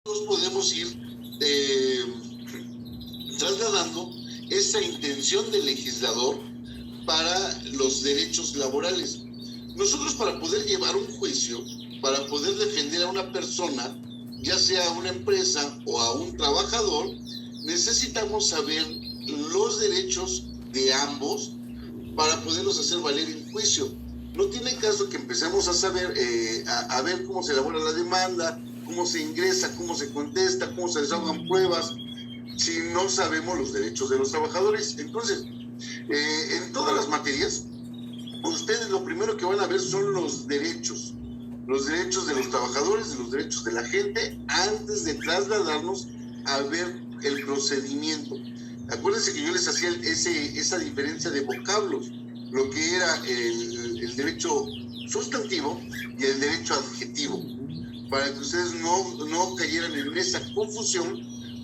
Nos podemos ir eh, trasladando esa intención del legislador para los derechos laborales. Nosotros, para poder llevar un juicio, para poder defender a una persona, ya sea a una empresa o a un trabajador, necesitamos saber los derechos de ambos para poderlos hacer valer en juicio. No tiene caso que empecemos a saber, a ver cómo se elabora la demanda, cómo se ingresa, cómo se contesta, cómo se desahogan pruebas, si no sabemos los derechos de los trabajadores. Entonces, en todas las materias, ustedes lo primero que van a ver son los derechos de los trabajadores, de los derechos de la gente, antes de trasladarnos a ver el procedimiento. Acuérdense que yo les hacía esa diferencia de vocablos, lo que era el derecho sustantivo y el derecho adjetivo, para que ustedes no cayeran en esa confusión,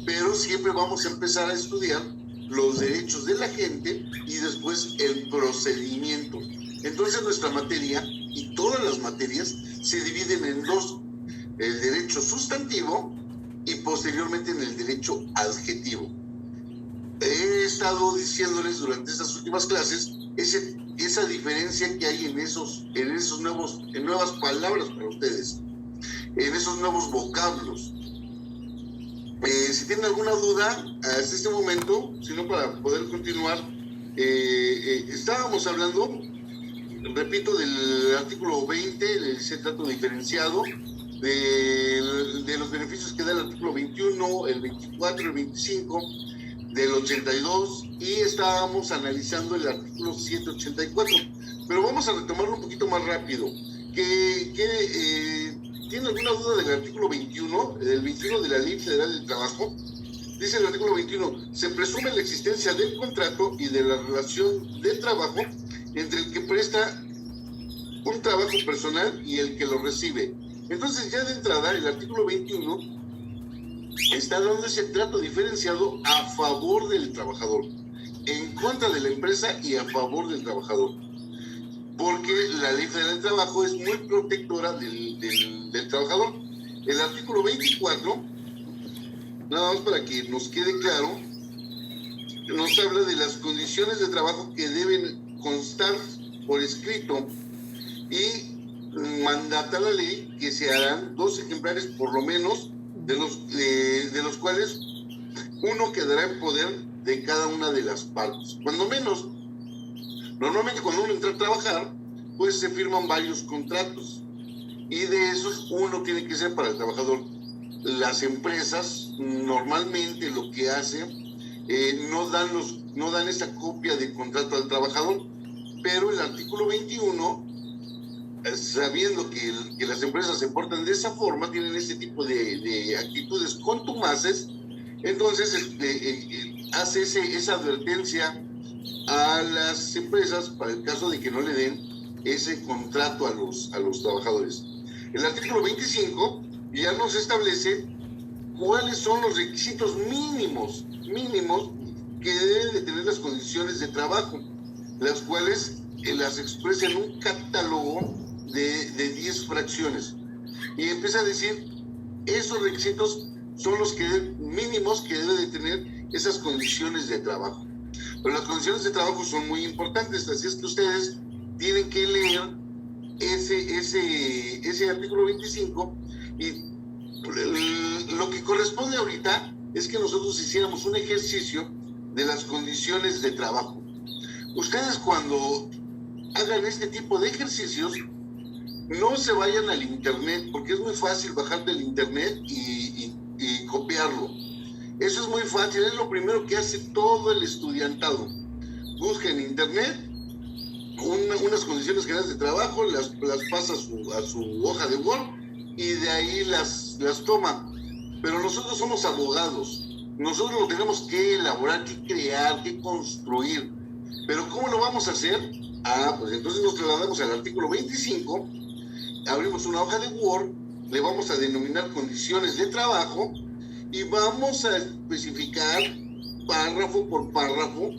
pero siempre vamos a empezar a estudiar los derechos de la gente y después el procedimiento. Entonces nuestra materia y todas las materias se dividen en dos: el derecho sustantivo y posteriormente en el derecho adjetivo. He estado diciéndoles durante estas últimas clases esa diferencia que hay en nuevas palabras para ustedes, en esos nuevos vocablos. Si tienen alguna duda hasta este momento, sino para poder continuar, estábamos hablando, repito, del artículo 20, ese trato diferenciado, de los beneficios que da el artículo 21, el 24, el 25, del 82, y estábamos analizando el artículo 784. Pero vamos a retomarlo un poquito más rápido. ¿Tiene alguna duda del artículo 21, del 21 de la Ley Federal del Trabajo? Dice el artículo 21, se presume la existencia del contrato y de la relación de trabajo entre el que presta un trabajo personal y el que lo recibe. Entonces, ya de entrada, el artículo 21 está dando ese trato diferenciado a favor del trabajador, en contra de la empresa y a favor del trabajador, porque la Ley Federal del Trabajo es muy protectora del trabajador. El artículo 24, nada más para que nos quede claro, nos habla de las condiciones de trabajo que deben constar por escrito y mandata la ley que se harán 2 ejemplares por lo menos, de los cuales uno quedará en poder de cada una de las partes. Cuando menos, normalmente cuando uno entra a trabajar, pues se firman varios contratos, y de esos uno tiene que ser para el trabajador. Las empresas normalmente lo que hacen, no dan esa copia de contrato al trabajador, pero el artículo 21, sabiendo que las empresas se portan de esa forma, tienen este tipo de actitudes contumaces, entonces hace esa advertencia a las empresas para el caso de que no le den ese contrato a los trabajadores. El artículo 25 ya nos establece cuáles son los requisitos mínimos que deben de tener las condiciones de trabajo, las cuales las expresa en un catálogo de 10 fracciones, y empieza a decir esos requisitos son los mínimos que deben de tener esas condiciones de trabajo. Pero las condiciones de trabajo son muy importantes, así es que ustedes tienen que leer ese artículo 25, y lo que corresponde ahorita es que nosotros hiciéramos un ejercicio de las condiciones de trabajo. Ustedes, cuando hagan este tipo de ejercicios, no se vayan al internet, porque es muy fácil bajar del internet y copiarlo. Eso es muy fácil, es lo primero que hace todo el estudiantado. Busca en internet unas condiciones generales de trabajo, las pasa a su hoja de Word y de ahí las toma. Pero nosotros somos abogados, nosotros lo tenemos que elaborar, que crear, que construir. Pero ¿cómo lo vamos a hacer? Pues entonces nos trasladamos al artículo 25, abrimos una hoja de Word, le vamos a denominar condiciones de trabajo y vamos a especificar párrafo por párrafo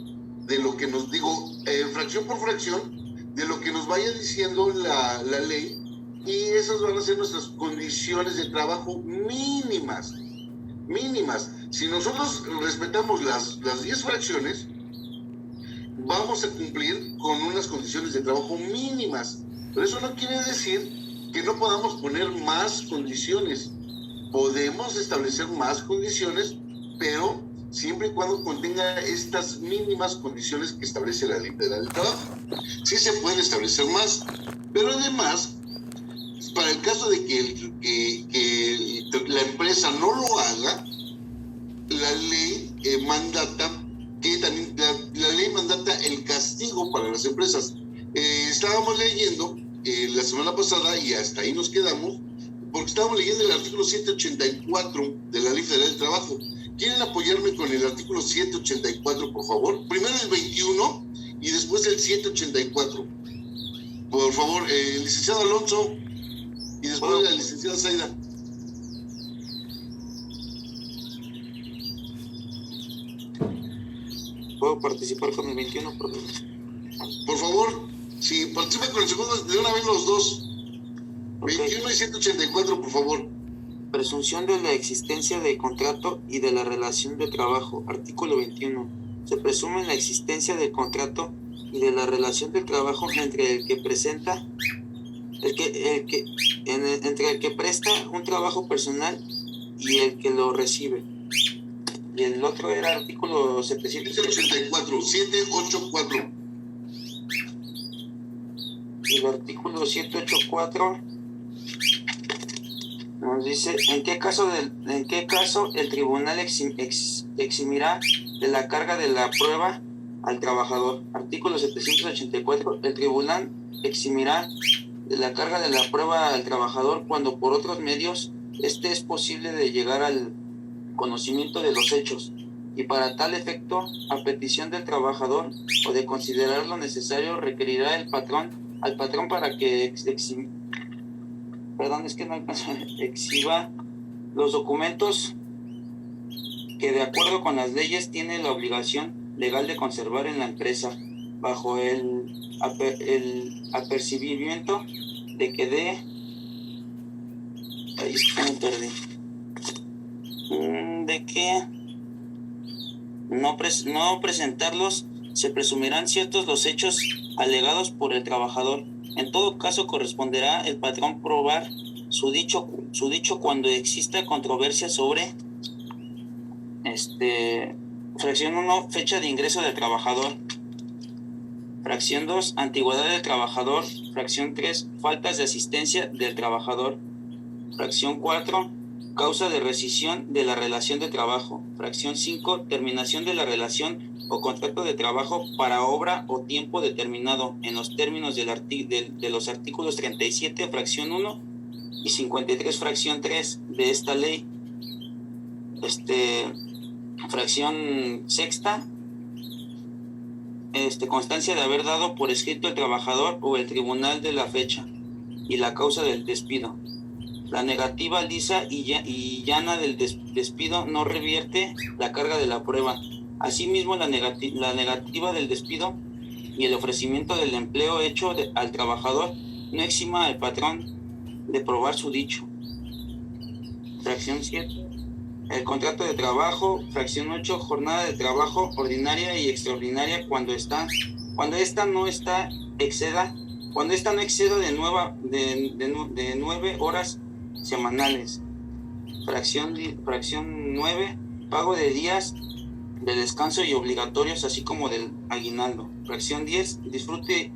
de lo que nos digo, fracción por fracción, de lo que nos vaya diciendo la ley, y esas van a ser nuestras condiciones de trabajo mínimas. mínimas. Si nosotros respetamos las 10 fracciones, vamos a cumplir con unas condiciones de trabajo mínimas. Pero eso no quiere decir que no podamos poner más condiciones. Podemos establecer más condiciones, pero siempre y cuando contenga estas mínimas condiciones que establece la Ley Federal del Trabajo. Sí se pueden establecer más, pero además, para el caso de que la empresa no lo haga, la ley mandata que también la ley mandata el castigo para las empresas. Estábamos leyendo la semana pasada, y hasta ahí nos quedamos, porque estábamos leyendo el artículo 784 de la Ley Federal del Trabajo. ¿Quieren apoyarme con el artículo 784, por favor? Primero el 21 y después el 784. Por favor, el licenciado Alonso y después la licenciada Zaida. ¿Puedo participar con el 21, por favor? Por favor, si participan con el segundo, de una vez los dos. Okay. 21 y 184, por favor. Presunción de la existencia de contrato y de la relación de trabajo. Artículo 21. Se presume la existencia del contrato y de la relación de trabajo entre el que presenta, entre el que presta un trabajo personal y el que lo recibe. Y el otro era artículo 784, 784. Y el artículo 784 nos dice en qué caso el tribunal eximirá de la carga de la prueba al trabajador. Artículo 784. El tribunal eximirá de la carga de la prueba al trabajador cuando por otros medios es posible de llegar al conocimiento de los hechos, y para tal efecto, a petición del trabajador o de considerarlo necesario, requerirá al patrón para que exhiba los documentos que de acuerdo con las leyes tiene la obligación legal de conservar en la empresa, bajo el apercibimiento de que no presentarlos, se presumirán ciertos los hechos alegados por el trabajador. En todo caso, corresponderá el patrón probar su dicho cuando exista controversia sobre fracción 1, fecha de ingreso del trabajador. Fracción 2, antigüedad del trabajador. Fracción 3, faltas de asistencia del trabajador. Fracción 4, causa de rescisión de la relación de trabajo. Fracción 5, terminación de la relación o contrato de trabajo para obra o tiempo determinado en los términos de los artículos 37, fracción 1 y 53, fracción 3 de esta ley. Fracción sexta, constancia de haber dado por escrito el trabajador o el tribunal de la fecha y la causa del despido. La negativa lisa y llana del despido no revierte la carga de la prueba. Asimismo, la negativa del despido y el ofrecimiento del empleo hecho al trabajador no exima al patrón de probar su dicho. Fracción 7. El contrato de trabajo. Fracción 8. Jornada de trabajo ordinaria y extraordinaria cuando esta no exceda de 9 horas semanales. Fracción 9. Pago de días de descanso y obligatorios, así como del aguinaldo. Fracción 10. Disfrute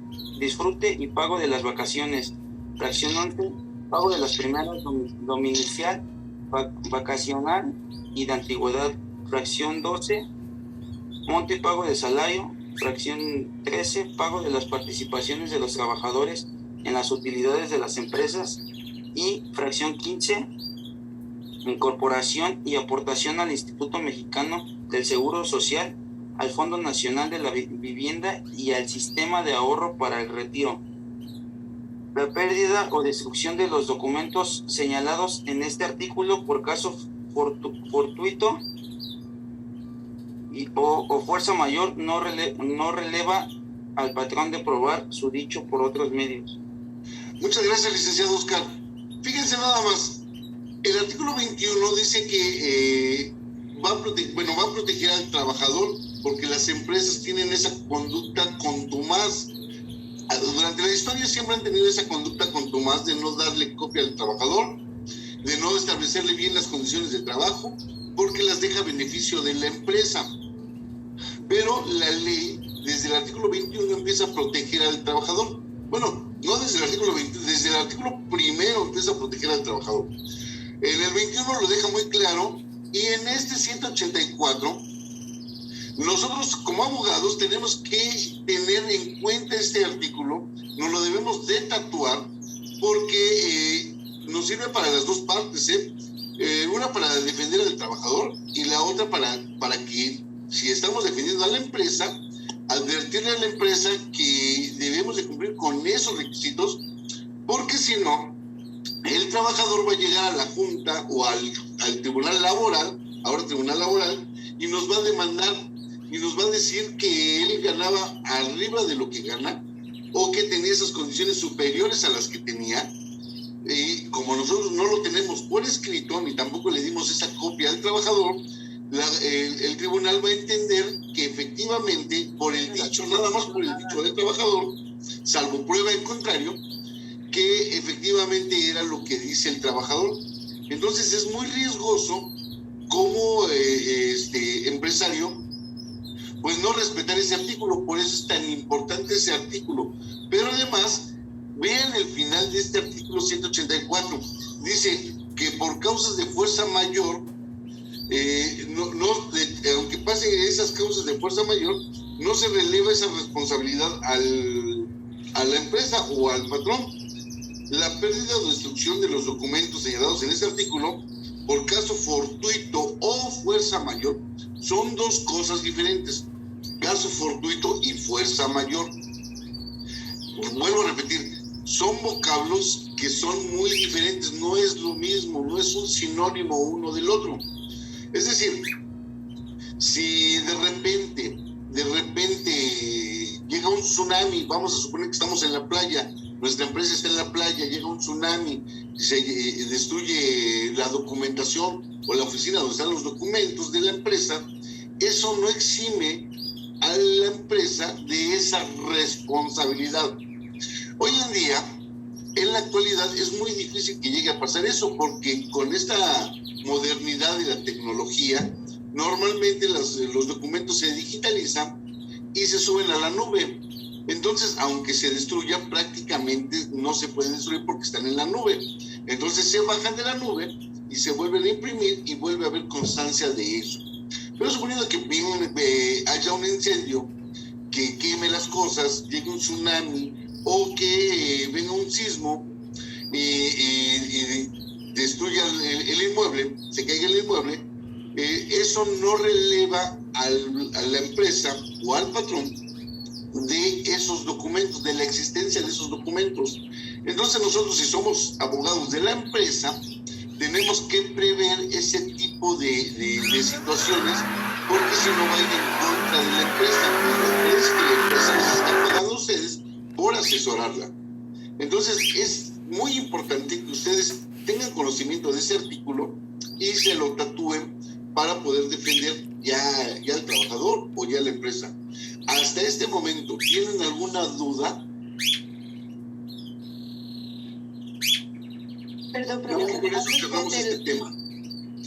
y pago de las vacaciones. Fracción 11. Pago de las primeras domiciliar, vacacional y de antigüedad. Fracción 12. Monto y pago de salario. Fracción 13. Pago de las participaciones de los trabajadores en las utilidades de las empresas. Y fracción 15. Incorporación y aportación al Instituto Mexicano del Seguro Social, al Fondo Nacional de la Vivienda y al Sistema de Ahorro para el Retiro. La pérdida o destrucción de los documentos señalados en este artículo por caso fortuito o fuerza mayor no releva al patrón de probar su dicho por otros medios. Muchas gracias, licenciado Oscar. Fíjense nada más. El artículo 21 dice que va a proteger al trabajador porque las empresas tienen esa conducta contumaz. Durante la historia siempre han tenido esa conducta contumaz de no darle copia al trabajador, de no establecerle bien las condiciones de trabajo, porque las deja a beneficio de la empresa. Pero la ley, desde el artículo 21, empieza a proteger al trabajador. Bueno, no desde el artículo 21, desde el artículo primero empieza a proteger al trabajador. En el 21 lo deja muy claro, y en este 184, nosotros como abogados tenemos que tener en cuenta este artículo, nos lo debemos de tatuar, porque nos sirve para las dos partes, una para defender al trabajador y la otra para que, si estamos defendiendo a la empresa, advertirle a la empresa que debemos de cumplir con esos requisitos, porque si no, el trabajador va a llegar a la junta o al tribunal laboral, ahora tribunal laboral, y nos va a demandar y nos va a decir que él ganaba arriba de lo que gana o que tenía esas condiciones superiores a las que tenía. Y como nosotros no lo tenemos por escrito ni tampoco le dimos esa copia al trabajador, el tribunal va a entender que efectivamente por el dicho, nada más por el dicho del trabajador, salvo prueba en contrario, que efectivamente era lo que dice el trabajador. Entonces es muy riesgoso como empresario pues no respetar ese artículo. Por eso es tan importante ese artículo. Pero además, vean el final de este artículo 184. Dice que por causas de fuerza mayor, aunque pase esas causas de fuerza mayor, no se releva esa responsabilidad a la empresa o al patrón. La pérdida o destrucción de los documentos señalados en ese artículo por caso fortuito o fuerza mayor son dos cosas diferentes. Caso fortuito y fuerza mayor. Vuelvo a repetir, son vocablos que son muy diferentes, no es lo mismo, no es un sinónimo uno del otro. Es decir, si de repente llega un tsunami, vamos a suponer que estamos en la playa, nuestra empresa está en la playa, llega un tsunami, se destruye la documentación o la oficina donde están los documentos de la empresa, eso no exime a la empresa de esa responsabilidad. Hoy en día, en la actualidad, es muy difícil que llegue a pasar eso, porque con esta modernidad de la tecnología, normalmente los documentos se digitalizan y se suben a la nube. Entonces, aunque se destruyan, prácticamente no se pueden destruir porque están en la nube. Entonces se bajan de la nube y se vuelven a imprimir y vuelve a haber constancia de eso. Pero suponiendo que haya un incendio, que queme las cosas, llegue un tsunami o que venga un sismo y destruya el inmueble, se caiga el inmueble, eso no releva a la empresa o al patrón de esos documentos, de la existencia de esos documentos. Entonces nosotros, si somos abogados de la empresa, tenemos que prever ese tipo de situaciones, porque si no va a ir en contra de la empresa, es que la empresa les está pagando a ustedes por asesorarla. Entonces es muy importante que ustedes tengan conocimiento de ese artículo y se lo tatúen para poder defender ya al trabajador o ya a la empresa. Hasta este momento, ¿tienen alguna duda? Perdón, profesor, con eso cerramos este tema.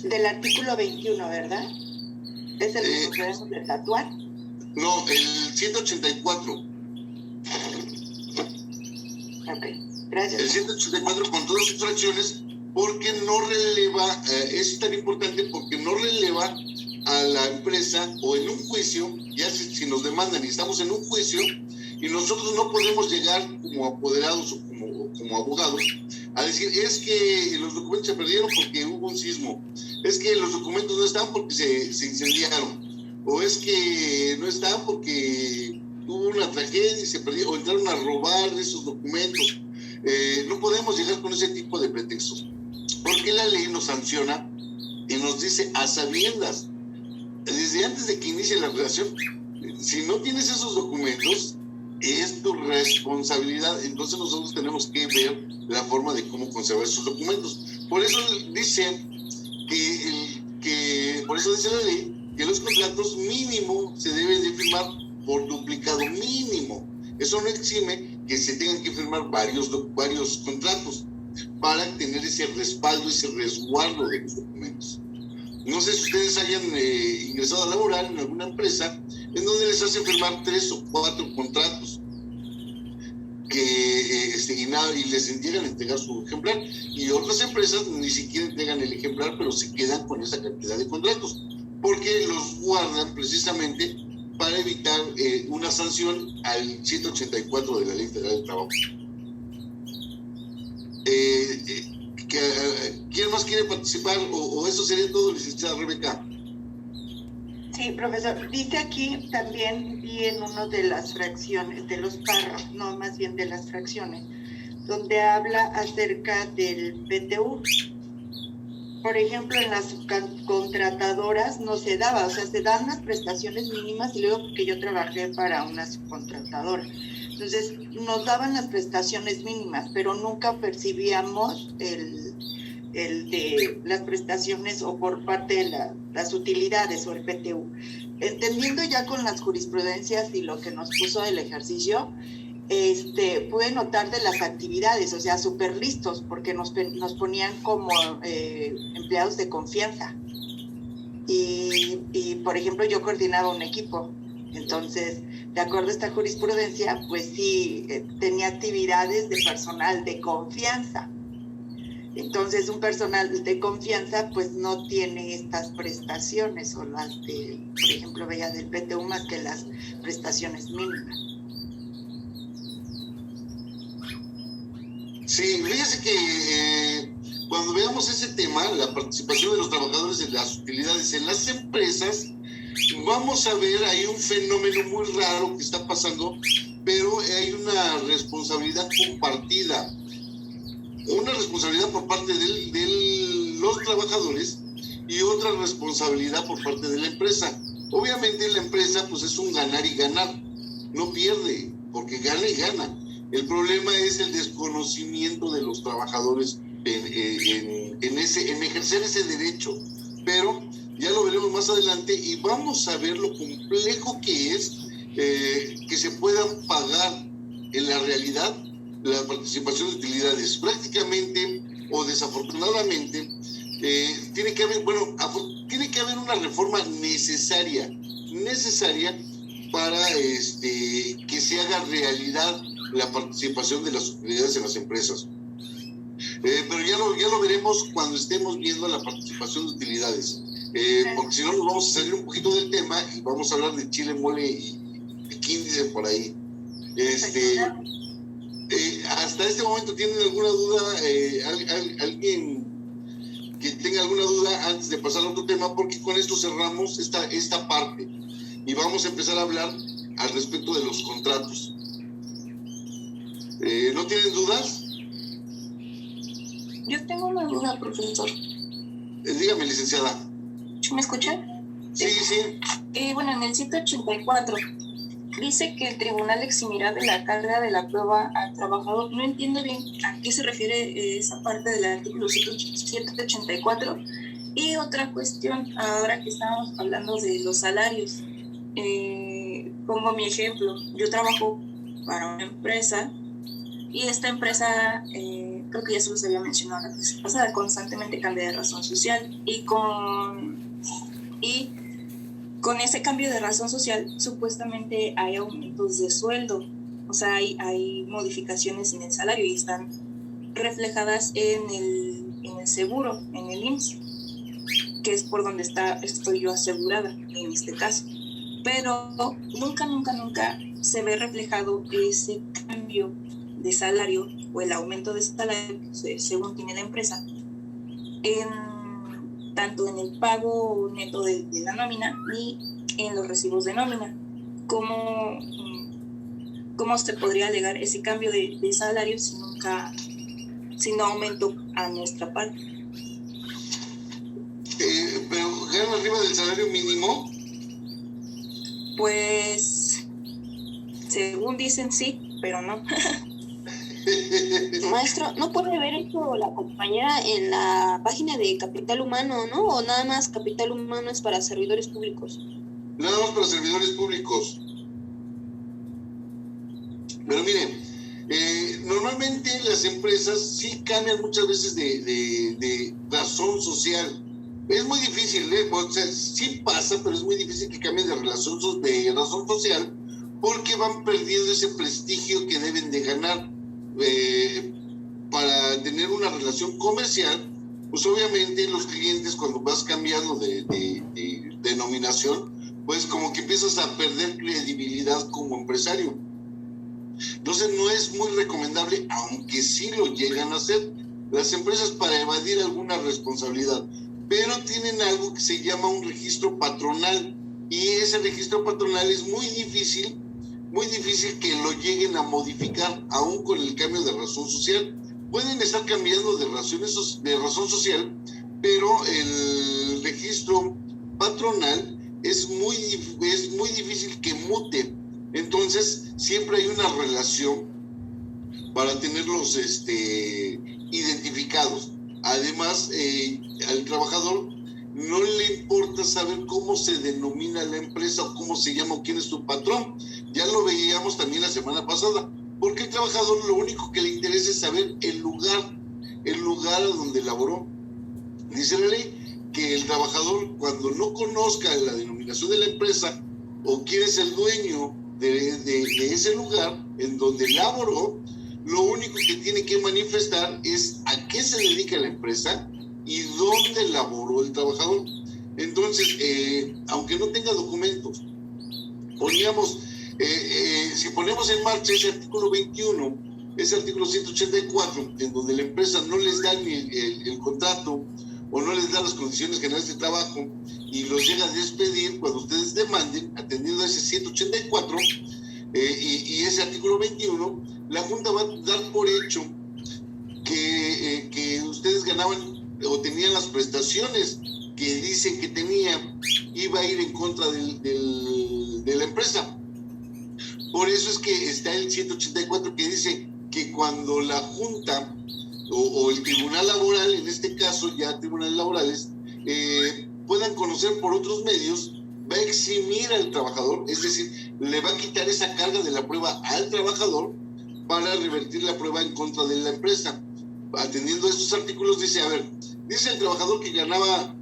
Del artículo 21, ¿verdad? ¿Es el que debemos de tatuar? No, el 184. Ok, gracias. El 184 con todas sus fracciones, porque no releva, es tan importante porque no releva a la empresa o en un juicio, ya si nos demandan y estamos en un juicio, y nosotros no podemos llegar como apoderados o como abogados a decir, es que los documentos se perdieron porque hubo un sismo, es que los documentos no están porque se incendiaron, o es que no están porque hubo una tragedia y se perdieron, o entraron a robar esos documentos. No podemos llegar con ese tipo de pretextos, porque la ley nos sanciona y nos dice a sabiendas, desde antes de que inicie la relación, si no tienes esos documentos, es tu responsabilidad. Entonces nosotros tenemos que ver la forma de cómo conservar esos documentos. Por eso dice que por eso dice la ley que los contratos mínimo se deben de firmar por duplicado mínimo. Eso no exime que se tengan que firmar varios contratos para tener ese respaldo, ese resguardo de los documentos. No sé si ustedes hayan ingresado a laborar en alguna empresa en donde les hacen firmar 3 o 4 contratos que y les llegan a entregar su ejemplar, y otras empresas ni siquiera entregan el ejemplar, pero se quedan con esa cantidad de contratos porque los guardan precisamente para evitar una sanción al 184 de la Ley Federal del Trabajo. ¿Quién más quiere participar? ¿O eso sería todo, licenciada Rebeca? Sí, profesor. Dice aquí también, vi en uno de las fracciones, de los párrafos, no, más bien de las fracciones, donde habla acerca del PTU. Por ejemplo, en las contratadoras no se daba, o sea, se dan las prestaciones mínimas, y luego porque yo trabajé para una subcontratadora. Entonces, nos daban las prestaciones mínimas, pero nunca percibíamos el de las prestaciones o por parte de las utilidades o el PTU. Entendiendo ya con las jurisprudencias y lo que nos puso el ejercicio, pude notar de las actividades, o sea, súper listos, porque nos ponían como empleados de confianza. Y, por ejemplo, yo coordinaba un equipo. Entonces, de acuerdo a esta jurisprudencia, pues sí, tenía actividades de personal de confianza. Entonces, un personal de confianza, pues no tiene estas prestaciones, o las de, por ejemplo, veía del PTU, más que las prestaciones mínimas. Sí, fíjese que cuando veamos ese tema, la participación de los trabajadores en las utilidades en las empresas, vamos a ver ahí un fenómeno muy raro que está pasando, pero hay una responsabilidad compartida. Una responsabilidad por parte de los trabajadores y otra responsabilidad por parte de la empresa. Obviamente la empresa pues es un ganar y ganar, no pierde, porque gana y gana. El problema es el desconocimiento de los trabajadores en ejercer ese derecho, pero ya lo veremos más adelante y vamos a ver lo complejo que es que se puedan pagar en la realidad la participación de utilidades. Prácticamente o desafortunadamente tiene que haber una reforma necesaria para que se haga realidad la participación de las utilidades en las empresas. Pero ya lo veremos cuando estemos viendo la participación de utilidades, porque si no nos vamos a salir un poquito del tema y vamos a hablar de chile, mole y piquín, dicen por ahí. Hasta este momento, ¿tienen alguna duda? ¿Alguien que tenga alguna duda antes de pasar a otro tema? Porque con esto cerramos esta parte y vamos a empezar a hablar al respecto de los contratos. ¿No tienen dudas? Yo tengo una duda, profesor. Dígame, licenciada. ¿Me escucha? Sí. Bueno, en el 184 dice que el tribunal eximirá de la carga de la prueba al trabajador. No entiendo bien a qué se refiere esa parte del artículo 184. Y otra cuestión, ahora que estábamos hablando de los salarios, pongo mi ejemplo. Yo trabajo para una empresa y esta empresa, creo que ya se los había mencionado la vez pasada, constantemente cambia de razón social y con ese cambio de razón social supuestamente hay aumentos de sueldo, o sea, hay modificaciones en el salario y están reflejadas en el seguro, en el IMSS, que es por donde estoy yo asegurada en este caso. Pero nunca se ve reflejado ese cambio de salario o el aumento de salario, según tiene la empresa, tanto en el pago neto de la nómina ni en los recibos de nómina. ¿Cómo se podría alegar ese cambio de salario si no aumento a nuestra parte? ¿Pero ganan arriba del salario mínimo? Pues, según dicen sí, pero no. Maestro, ¿no puede ver esto la compañera en la página de Capital Humano, no? ¿O nada más Capital Humano es para servidores públicos? Nada más para servidores públicos. Pero miren, normalmente las empresas sí cambian muchas veces de razón social. Es muy difícil, o sea, sí pasa, pero es muy difícil que cambien de razón social, porque van perdiendo ese prestigio que deben de ganar. Para tener una relación comercial, pues obviamente los clientes, cuando vas cambiando de denominación, pues como que empiezas a perder credibilidad como empresario. Entonces no es muy recomendable, aunque sí lo llegan a hacer las empresas para evadir alguna responsabilidad, pero tienen algo que se llama un registro patronal, y ese registro patronal es muy difícil que lo lleguen a modificar, aún con el cambio de razón social. Pueden estar cambiando de razón social, pero el registro patronal es muy difícil que mute. Entonces siempre hay una relación para tenerlos identificados. Además, al trabajador no le importa saber cómo se denomina la empresa o cómo se llama o quién es tu patrón. Ya lo veíamos también la semana pasada, porque el trabajador lo único que le interesa es saber el lugar a donde laboró. Dice la ley que el trabajador, cuando no conozca la denominación de la empresa o quién es el dueño de ese lugar en donde laboró, lo único que tiene que manifestar es a qué se dedica la empresa y dónde laboró el trabajador. Entonces, aunque no tenga documentos, si ponemos en marcha ese artículo 21, ese artículo 184, en donde la empresa no les da ni el contrato o no les da las condiciones generales de trabajo y los llega a despedir cuando ustedes demanden, atendiendo a ese 184 y ese artículo 21, la Junta va a dar por hecho que ustedes ganaban o tenían las prestaciones que dicen que tenían, iba a ir en contra de la empresa. Por eso es que está el 184 que dice que cuando la Junta o el Tribunal Laboral, en este caso ya tribunales laborales, puedan conocer por otros medios, va a eximir al trabajador, es decir, le va a quitar esa carga de la prueba al trabajador para revertir la prueba en contra de la empresa. Atendiendo a estos artículos, dice el trabajador que ganaba,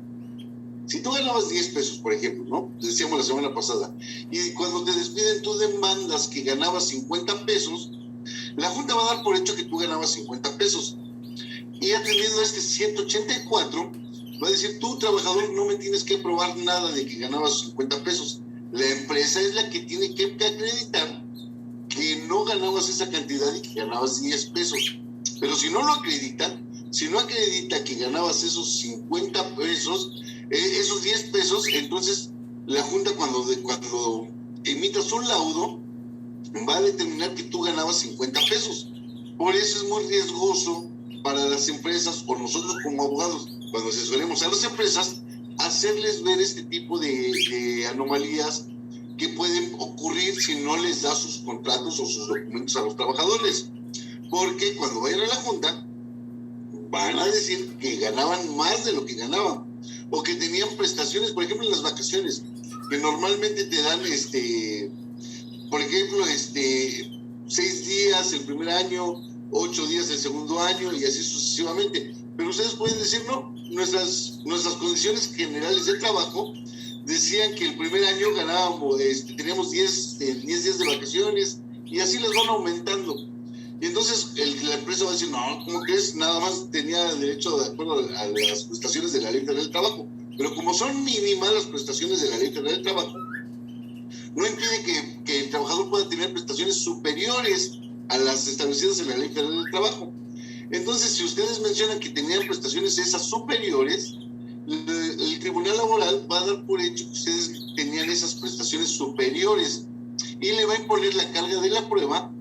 si tú ganabas 10 pesos, por ejemplo, ¿no? Decíamos la semana pasada, y cuando te despiden tú demandas que ganabas 50 pesos, la Junta va a dar por hecho que tú ganabas 50 pesos. Y atendiendo a este 184, va a decir, tú, trabajador, no me tienes que probar nada de que ganabas 50 pesos. La empresa es la que tiene que acreditar que no ganabas esa cantidad y que ganabas 10 pesos. Pero si no lo acredita, si no acredita que ganabas esos 50 pesos, esos 10 pesos, entonces la Junta cuando emita su laudo va a determinar que tú ganabas 50 pesos. Por eso es muy riesgoso para las empresas o nosotros como abogados, cuando asesoremos a las empresas, hacerles ver este tipo de anomalías que pueden ocurrir si no les da sus contratos o sus documentos a los trabajadores. Porque cuando vayan a la Junta, van a decir que ganaban más de lo que ganaban, o que tenían prestaciones, por ejemplo, en las vacaciones, que normalmente te dan, por ejemplo, 6 días el primer año, 8 días el segundo año, y así sucesivamente. Pero ustedes pueden decir, no, nuestras condiciones generales de trabajo decían que el primer año ganábamos, teníamos 10 días de vacaciones, y así las van aumentando. Y entonces la empresa va a decir, no, ¿cómo crees? Nada más tenía derecho de acuerdo a las prestaciones de la Ley Federal del Trabajo. Pero como son mínimas las prestaciones de la Ley Federal del Trabajo, no impide que el trabajador pueda tener prestaciones superiores a las establecidas en la Ley Federal del Trabajo. Entonces, si ustedes mencionan que tenían prestaciones esas superiores, el Tribunal Laboral va a dar por hecho que ustedes tenían esas prestaciones superiores y le va a imponer la carga de la prueba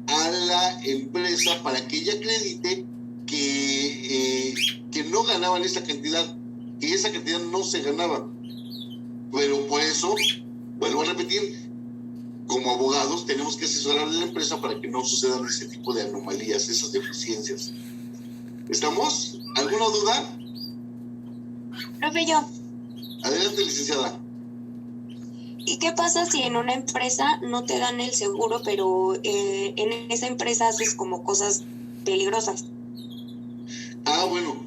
a la empresa para que ella acredite que no ganaban esa cantidad, que esa cantidad no se ganaba. Pero por eso, vuelvo a repetir, como abogados tenemos que asesorar a la empresa para que no sucedan ese tipo de anomalías, esas deficiencias. ¿Estamos? ¿Alguna duda? Profe, yo. Adelante, licenciada. ¿Y qué pasa si en una empresa no te dan el seguro, pero en esa empresa haces como cosas peligrosas? Bueno,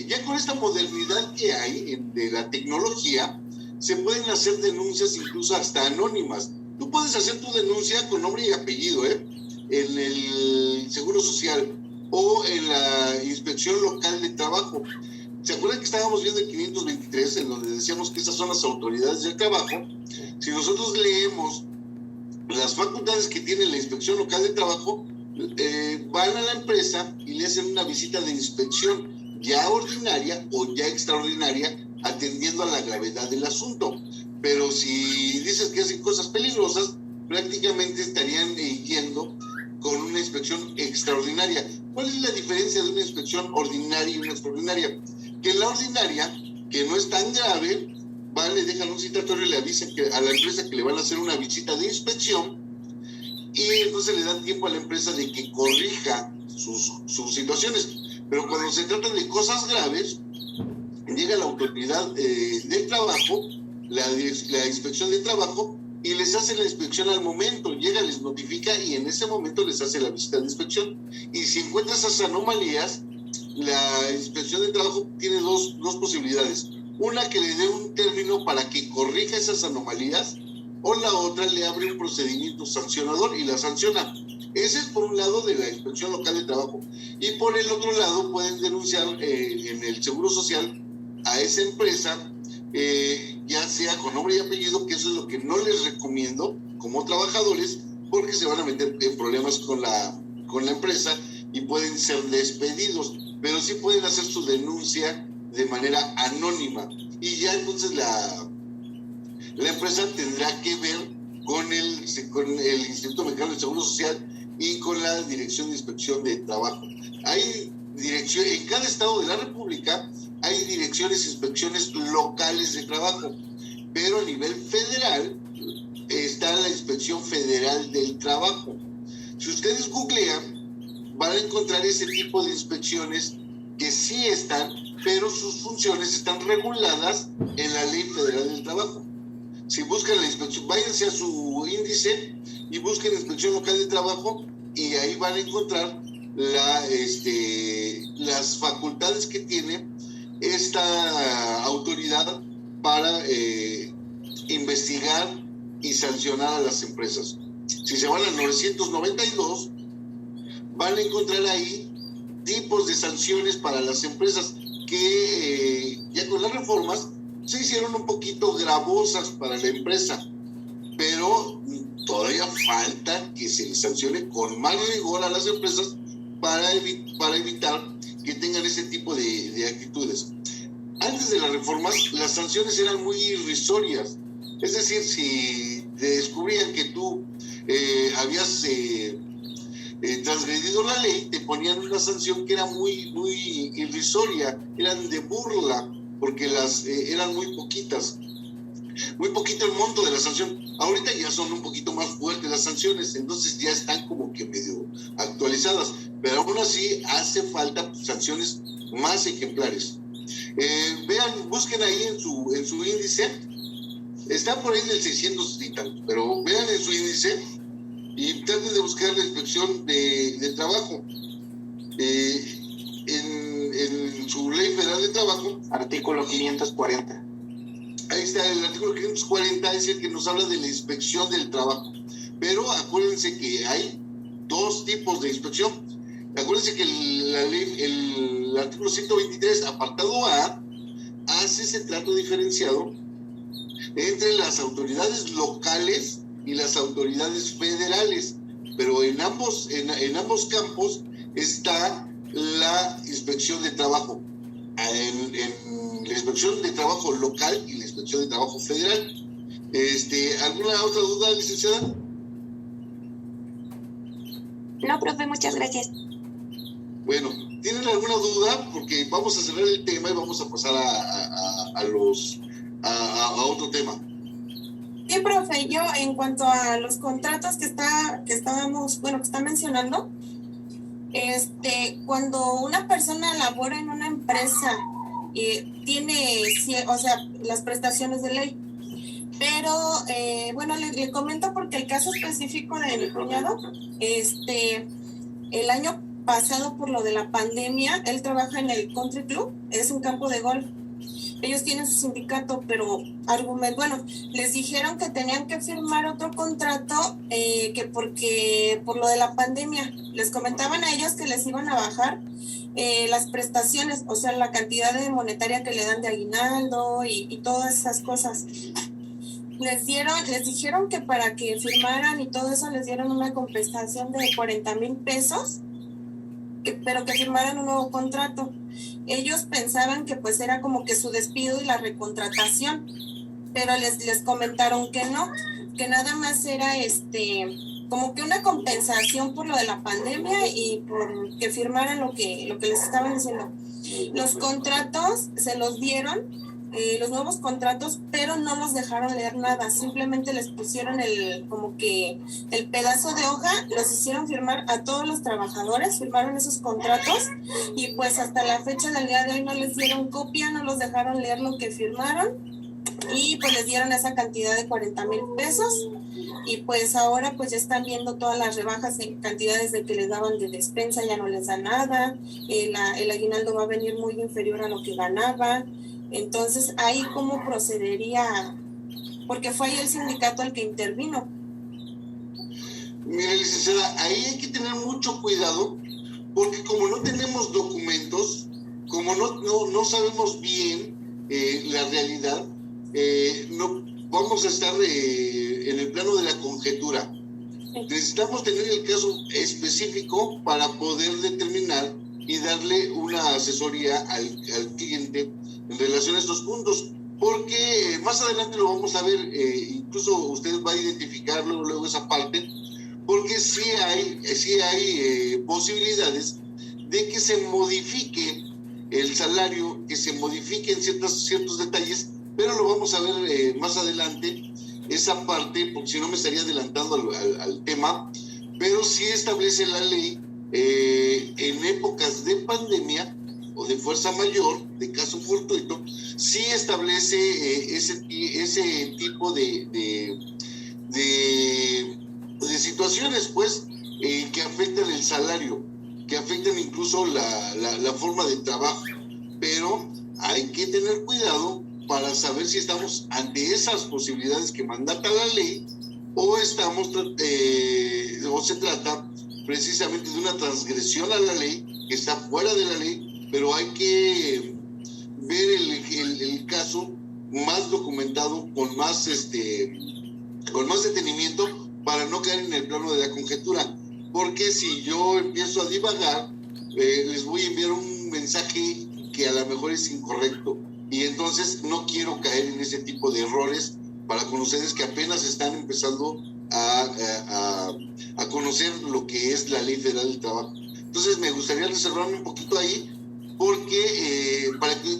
ya con esta modernidad que hay de la tecnología, se pueden hacer denuncias incluso hasta anónimas. Tú puedes hacer tu denuncia con nombre y apellido, en el Seguro Social o en la Inspección Local de Trabajo. ¿Se acuerdan que estábamos viendo el 523, en donde decíamos que esas son las autoridades del trabajo? Si nosotros leemos las facultades que tiene la Inspección Local de Trabajo, van a la empresa y le hacen una visita de inspección, ya ordinaria o ya extraordinaria, atendiendo a la gravedad del asunto. Pero si dices que hacen cosas peligrosas, prácticamente estarían yendo con una inspección extraordinaria. ¿Cuál es la diferencia de una inspección ordinaria y una extraordinaria? Que en la ordinaria, que no es tan grave, le dejan un citatorio y le avisan a la empresa que le van a hacer una visita de inspección, y entonces le dan tiempo a la empresa de que corrija sus situaciones. Pero cuando se trata de cosas graves, llega la autoridad del trabajo, la inspección de trabajo, y les hace la inspección al momento. Llega, les notifica y en ese momento les hace la visita de inspección. Y si encuentra esas anomalías, la inspección de trabajo tiene dos posibilidades. Una, que le dé un término para que corrija esas anomalías, o la otra, le abre un procedimiento sancionador y la sanciona. Ese es por un lado de la Inspección Local de Trabajo. Y por el otro lado pueden denunciar en el Seguro Social a esa empresa, ya sea con nombre y apellido, que eso es lo que no les recomiendo como trabajadores, porque se van a meter en problemas con la empresa y pueden ser despedidos. Pero sí pueden hacer su denuncia de manera anónima. Y ya entonces la empresa tendrá que ver con el Instituto Mexicano del Seguro Social y con la Dirección de Inspección de Trabajo. Hay en cada estado de la República hay direcciones e inspecciones locales de trabajo, pero a nivel federal está la Inspección Federal del Trabajo. Si ustedes googlean, van a encontrar ese tipo de inspecciones que sí están, pero sus funciones están reguladas en la Ley Federal del Trabajo. Si buscan la inspección, váyanse a su índice y busquen Inspección Local de Trabajo, y ahí van a encontrar las facultades que tiene esta autoridad para investigar y sancionar a las empresas. Si se van al 992, van a encontrar ahí tipos de sanciones para las empresas que ya con las reformas se hicieron un poquito gravosas para la empresa, pero todavía falta que se les sancione con más rigor a las empresas para evitar que tengan ese tipo de actitudes. Antes de las reformas, las sanciones eran muy irrisorias. Es decir, si descubrían que tú habías transgredido la ley, te ponían una sanción que era muy, muy irrisoria, eran de burla, porque eran muy poquitas. Muy poquito el monto de la sanción. Ahorita ya son un poquito más fuertes las sanciones, entonces ya están como que medio actualizadas, pero aún así hace falta sanciones más ejemplares. Vean, busquen ahí en su índice, está por ahí del 600 y tal, pero vean en su índice y traten de buscar la Inspección de Trabajo. En su Ley Federal de Trabajo, Artículo 540. Ahí está, el artículo 540 es el que nos habla de la inspección del trabajo. Pero acuérdense que hay dos tipos de inspección. Acuérdense que el artículo 123, apartado A, hace ese trato diferenciado entre las autoridades locales y las autoridades federales. Pero en ambos campos está la inspección de trabajo. En la inspección de trabajo local y la inspección de trabajo federal. ¿Alguna otra duda, licenciada? No, profe, muchas gracias. Bueno, ¿tienen alguna duda? Porque vamos a cerrar el tema y vamos a pasar a otro tema. Sí, profe, yo en cuanto a los contratos que está mencionando, cuando una persona labora en una empresa, tiene, o sea, las prestaciones de ley, pero bueno, le comento porque el caso específico de mi cuñado, el año pasado por lo de la pandemia, él trabaja en el Country Club, es un campo de golf. Ellos tienen su sindicato, pero les dijeron que tenían que firmar otro contrato, que porque por lo de la pandemia, les comentaban a ellos que les iban a bajar las prestaciones, o sea, la cantidad de monetaria que le dan de aguinaldo y todas esas cosas. Les dijeron que para que firmaran y todo eso les dieron una compensación de 40,000 pesos, pero que firmaran un nuevo contrato. Ellos pensaban que pues era como que su despido y la recontratación, pero les comentaron que no, que nada más era como que una compensación por lo de la pandemia y por que firmaran lo que les estaban diciendo. Los contratos se los dieron, los nuevos contratos, pero no los dejaron leer nada, simplemente les pusieron como que el pedazo de hoja, los hicieron firmar a todos los trabajadores, firmaron esos contratos y pues hasta la fecha del día de hoy no les dieron copia, no los dejaron leer lo que firmaron y pues les dieron esa cantidad de 40,000 pesos y pues ahora pues ya están viendo todas las rebajas en cantidades de que les daban de despensa, ya no les da nada, el aguinaldo va a venir muy inferior a lo que ganaba. Entonces, ahí cómo procedería, porque fue ahí el sindicato el que intervino. Mira, licenciada, ahí hay que tener mucho cuidado, porque como no tenemos documentos, como no sabemos bien la realidad, no vamos a estar en el plano de la conjetura. Necesitamos tener el caso específico para poder determinar y darle una asesoría al cliente en relación a estos puntos, porque más adelante lo vamos a ver, incluso usted va a identificar luego esa parte, porque sí hay posibilidades de que se modifique el salario, que se modifiquen ciertos detalles, pero lo vamos a ver más adelante, esa parte, porque si no me estaría adelantando al tema, pero sí establece la ley en épocas de pandemia o de fuerza mayor, de caso fortuito, sí establece ese tipo de situaciones, pues, que afectan el salario, que afectan incluso la forma de trabajo, pero hay que tener cuidado para saber si estamos ante esas posibilidades que mandata la ley o o se trata precisamente de una transgresión a la ley que está fuera de la ley, pero hay que ver el caso más documentado, con más detenimiento, para no caer en el plano de la conjetura, porque si yo empiezo a divagar, les voy a enviar un mensaje que a lo mejor es incorrecto, y entonces no quiero caer en ese tipo de errores para con ustedes que apenas están empezando a conocer lo que es la Ley Federal del Trabajo. Entonces me gustaría reservarme un poquito ahí, porque para que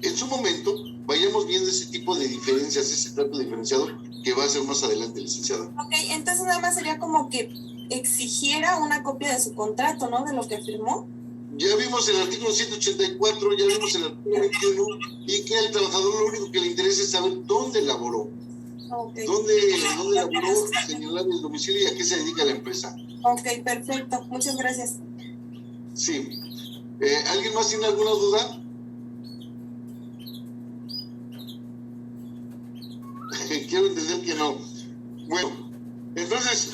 en su momento vayamos viendo ese tipo de diferencias, ese trato diferenciado que va a ser más adelante, licenciada. Ok, entonces nada más sería como que exigiera una copia de su contrato, ¿no? De lo que firmó. Ya vimos el artículo 184, ya vimos el artículo 21, y que al trabajador lo único que le interesa es saber dónde laboró. Okay. ¿Dónde laboró, señalar el domicilio y a qué se dedica la empresa? Ok, perfecto. Muchas gracias. Sí. ¿Alguien más tiene alguna duda? Quiero entender que no. Bueno, entonces,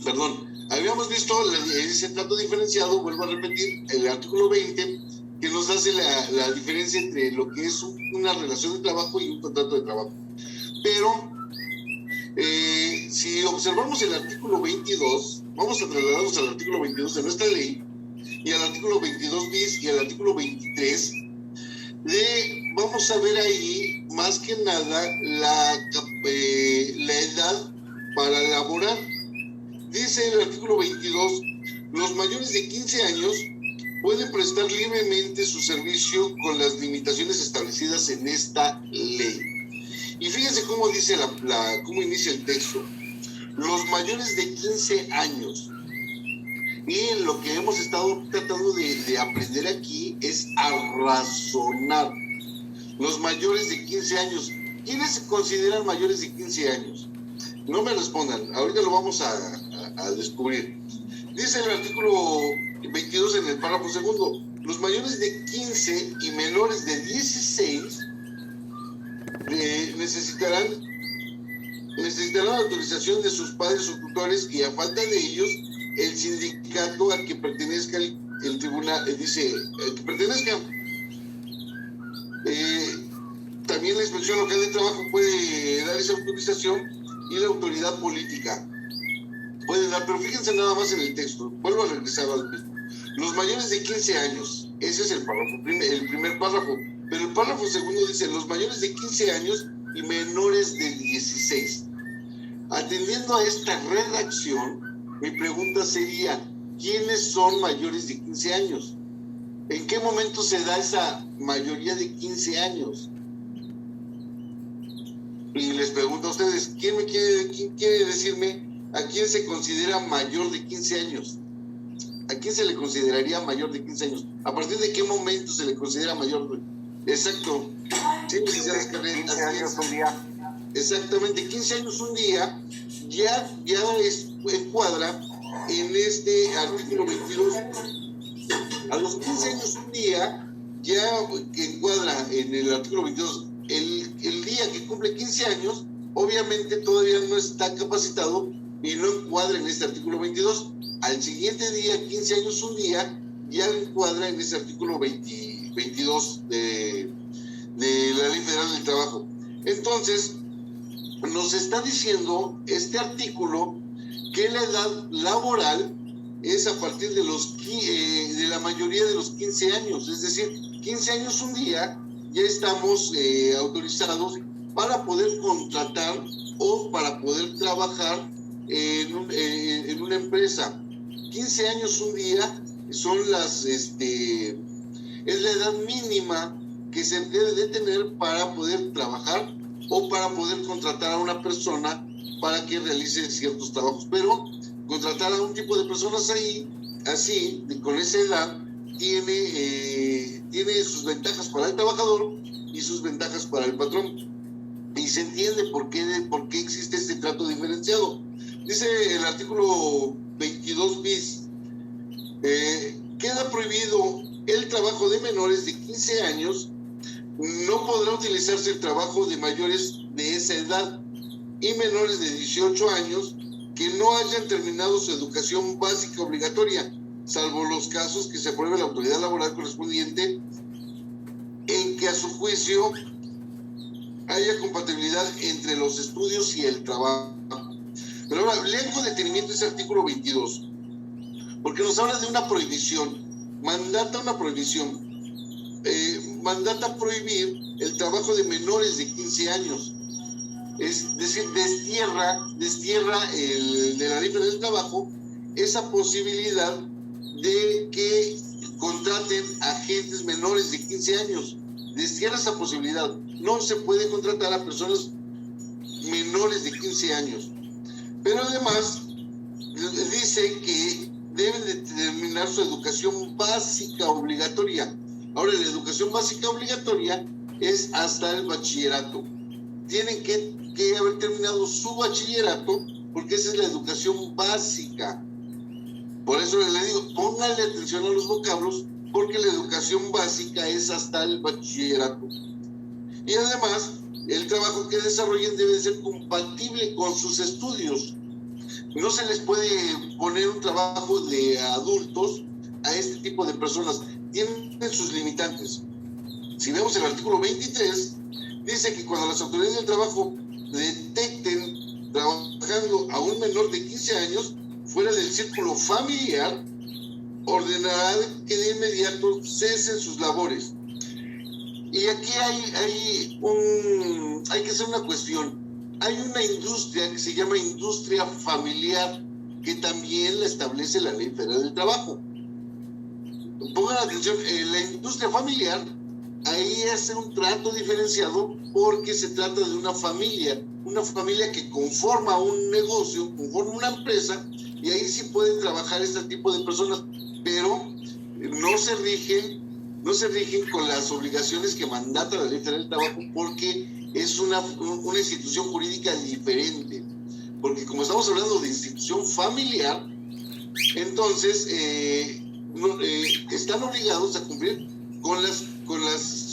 perdón, habíamos visto ese trato diferenciado, vuelvo a repetir, el artículo 20, que nos hace la diferencia entre lo que es una relación de trabajo y un contrato de trabajo. Pero, si observamos el artículo 22, vamos a trasladarnos al artículo 22 de nuestra ley, y al artículo 22 bis y al artículo 23, vamos a ver ahí más que nada la edad para laborar. Dice el artículo 22, los mayores de 15 años pueden prestar libremente su servicio con las limitaciones establecidas en esta ley. Y fíjense cómo dice cómo inicia el texto. Los mayores de 15 años. Y lo que hemos estado tratando de aprender aquí es a razonar. Los mayores de 15 años. ¿Quiénes se consideran mayores de 15 años? No me respondan, ahorita lo vamos a descubrir. Dice el artículo 22 en el párrafo segundo, los mayores de 15 y menores de 16 necesitarán autorización de sus padres o tutores y a falta de ellos, el sindicato al que pertenezca el tribunal, que pertenezca. También la Inspección Local de Trabajo puede dar esa autorización y la autoridad política puede dar, pero fíjense nada más en el texto, vuelvo a regresar al mismo. Los mayores de 15 años, ese es el primer párrafo, pero el párrafo segundo dice los mayores de 15 años y menores de 16. Atendiendo a esta redacción, mi pregunta sería, ¿quiénes son mayores de 15 años? ¿En qué momento se da esa mayoría de 15 años? Y les pregunto a ustedes, ¿quién quiere decirme a quién se considera mayor de 15 años? ¿A quién se le consideraría mayor de 15 años? ¿A partir de qué momento se le considera mayor? Exacto. Sí, 15 años un día. Exactamente, 15 años un día ya encuadra en este artículo 22. A los 15 años un día ya encuadra en el artículo 22. El día que cumple 15 años, obviamente todavía no está capacitado y no encuadra en este artículo 22. Al siguiente día, 15 años un día, ya encuadra en este artículo 22 de la Ley Federal del Trabajo. Entonces, nos está diciendo este artículo que la edad laboral es a partir de la mayoría de los 15 años, es decir, 15 años un día ya estamos autorizados para poder contratar o para poder trabajar en una empresa. 15 años un día son es la edad mínima que se debe de tener para poder trabajar o para poder contratar a una persona para que realice ciertos trabajos, pero contratar a un tipo de personas con esa edad tiene sus ventajas para el trabajador y sus ventajas para el patrón. Y se entiende por qué existe este trato diferenciado. Dice el artículo 22 bis, queda prohibido el trabajo de menores de 15 años, no podrá utilizarse el trabajo de mayores de esa edad y menores de 18 años que no hayan terminado su educación básica obligatoria, salvo los casos que se apruebe la autoridad laboral correspondiente en que a su juicio haya compatibilidad entre los estudios y el trabajo. Pero ahora, lea con detenimiento ese artículo 22, porque nos habla de una prohibición, mandata una prohibición, mandata prohibir el trabajo de menores de 15 años. Es decir, destierra de la Ley Federal del Trabajo esa posibilidad de que contraten agentes menores de 15 años. Destierra esa posibilidad. No se puede contratar a personas menores de 15 años. Pero además dice que deben de terminar su educación básica obligatoria. Ahora, la educación básica obligatoria es hasta el bachillerato. Tienen que haber terminado su bachillerato porque esa es la educación básica. Por eso le digo, pónganle atención a los vocablos porque la educación básica es hasta el bachillerato. Y además, el trabajo que desarrollen debe ser compatible con sus estudios. No se les puede poner un trabajo de adultos a este tipo de personas. Tienen sus limitantes. Si vemos el artículo 23, dice que cuando las autoridades del trabajo detecten trabajando a un menor de 15 años fuera del círculo familiar, ordenará que de inmediato cesen sus labores. Y aquí hay que hacer una cuestión. Hay una industria que se llama industria familiar, que también la establece la Ley Federal del Trabajo. Pongan atención, la industria familiar ahí hace un trato diferenciado porque se trata de una familia que conforma un negocio, conforma una empresa, y ahí sí pueden trabajar este tipo de personas, pero no se rigen con las obligaciones que mandata la Ley Federal del Trabajo, porque es una institución jurídica diferente. Porque como estamos hablando de institución familiar, entonces están obligados a cumplir con las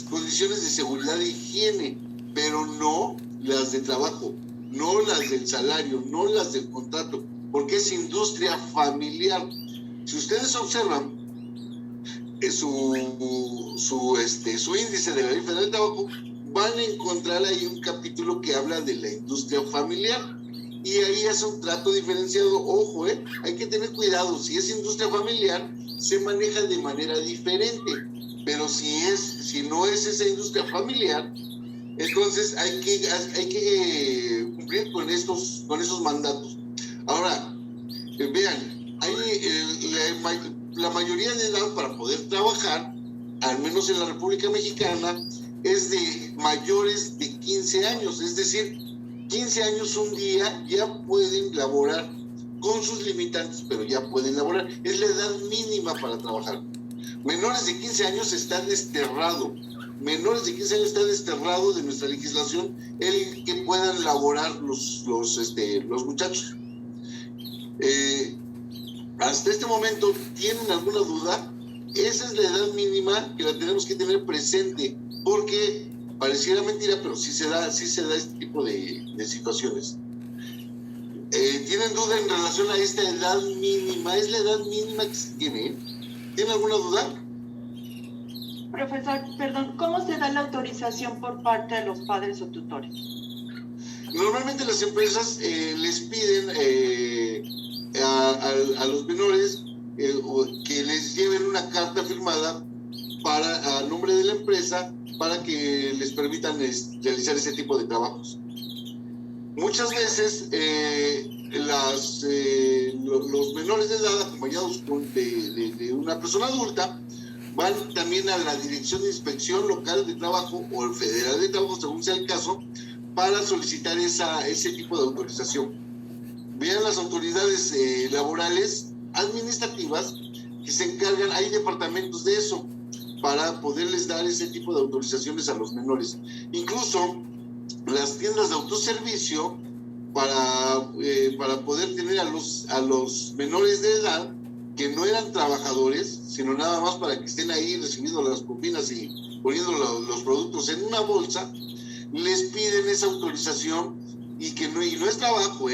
condiciones de seguridad e higiene, pero no las de trabajo, no las del salario, no las del contrato, porque es industria familiar. Si ustedes observan su índice de la Ley Federal del Trabajo, van a encontrar ahí un capítulo que habla de la industria familiar, y ahí hace un trato diferenciado. Ojo, hay que tener cuidado. Si es industria familiar, se maneja de manera diferente, pero si no es esa industria familiar, entonces hay que cumplir con esos mandatos. Ahora, vean, la mayoría de edad para poder trabajar, al menos en la República Mexicana, es de mayores de 15 años, es decir, 15 años un día ya pueden laborar con sus limitantes, pero ya pueden laborar. Es la edad mínima para trabajar. Menores de 15 años está desterrado. Menores de 15 años está desterrado de nuestra legislación el que puedan laborar los muchachos. Hasta este momento, ¿tienen alguna duda? Esa es la edad mínima que la tenemos que tener presente, porque pareciera mentira, pero sí se da este tipo de situaciones. ¿Tienen duda en relación a esta edad mínima? Es la edad mínima que se tiene. ¿Tienen alguna duda? Profesor, perdón, ¿cómo se da la autorización por parte de los padres o tutores? Normalmente las empresas les piden a los menores que les lleven una carta firmada a nombre de la empresa para que les permitan realizar ese tipo de trabajos. Muchas veces los menores de edad, acompañados de una persona adulta, van también a la Dirección de Inspección Local de Trabajo o el Federal de Trabajo, según sea el caso, para solicitar ese tipo de autorización. Vean las autoridades laborales, administrativas, que se encargan, hay departamentos de eso, para poderles dar ese tipo de autorizaciones a los menores. Incluso las tiendas de autoservicio, para poder tener a los menores de edad que no eran trabajadores, sino nada más para que estén ahí recibiendo las propinas y poniendo los productos en una bolsa, les piden esa autorización, y no es trabajo,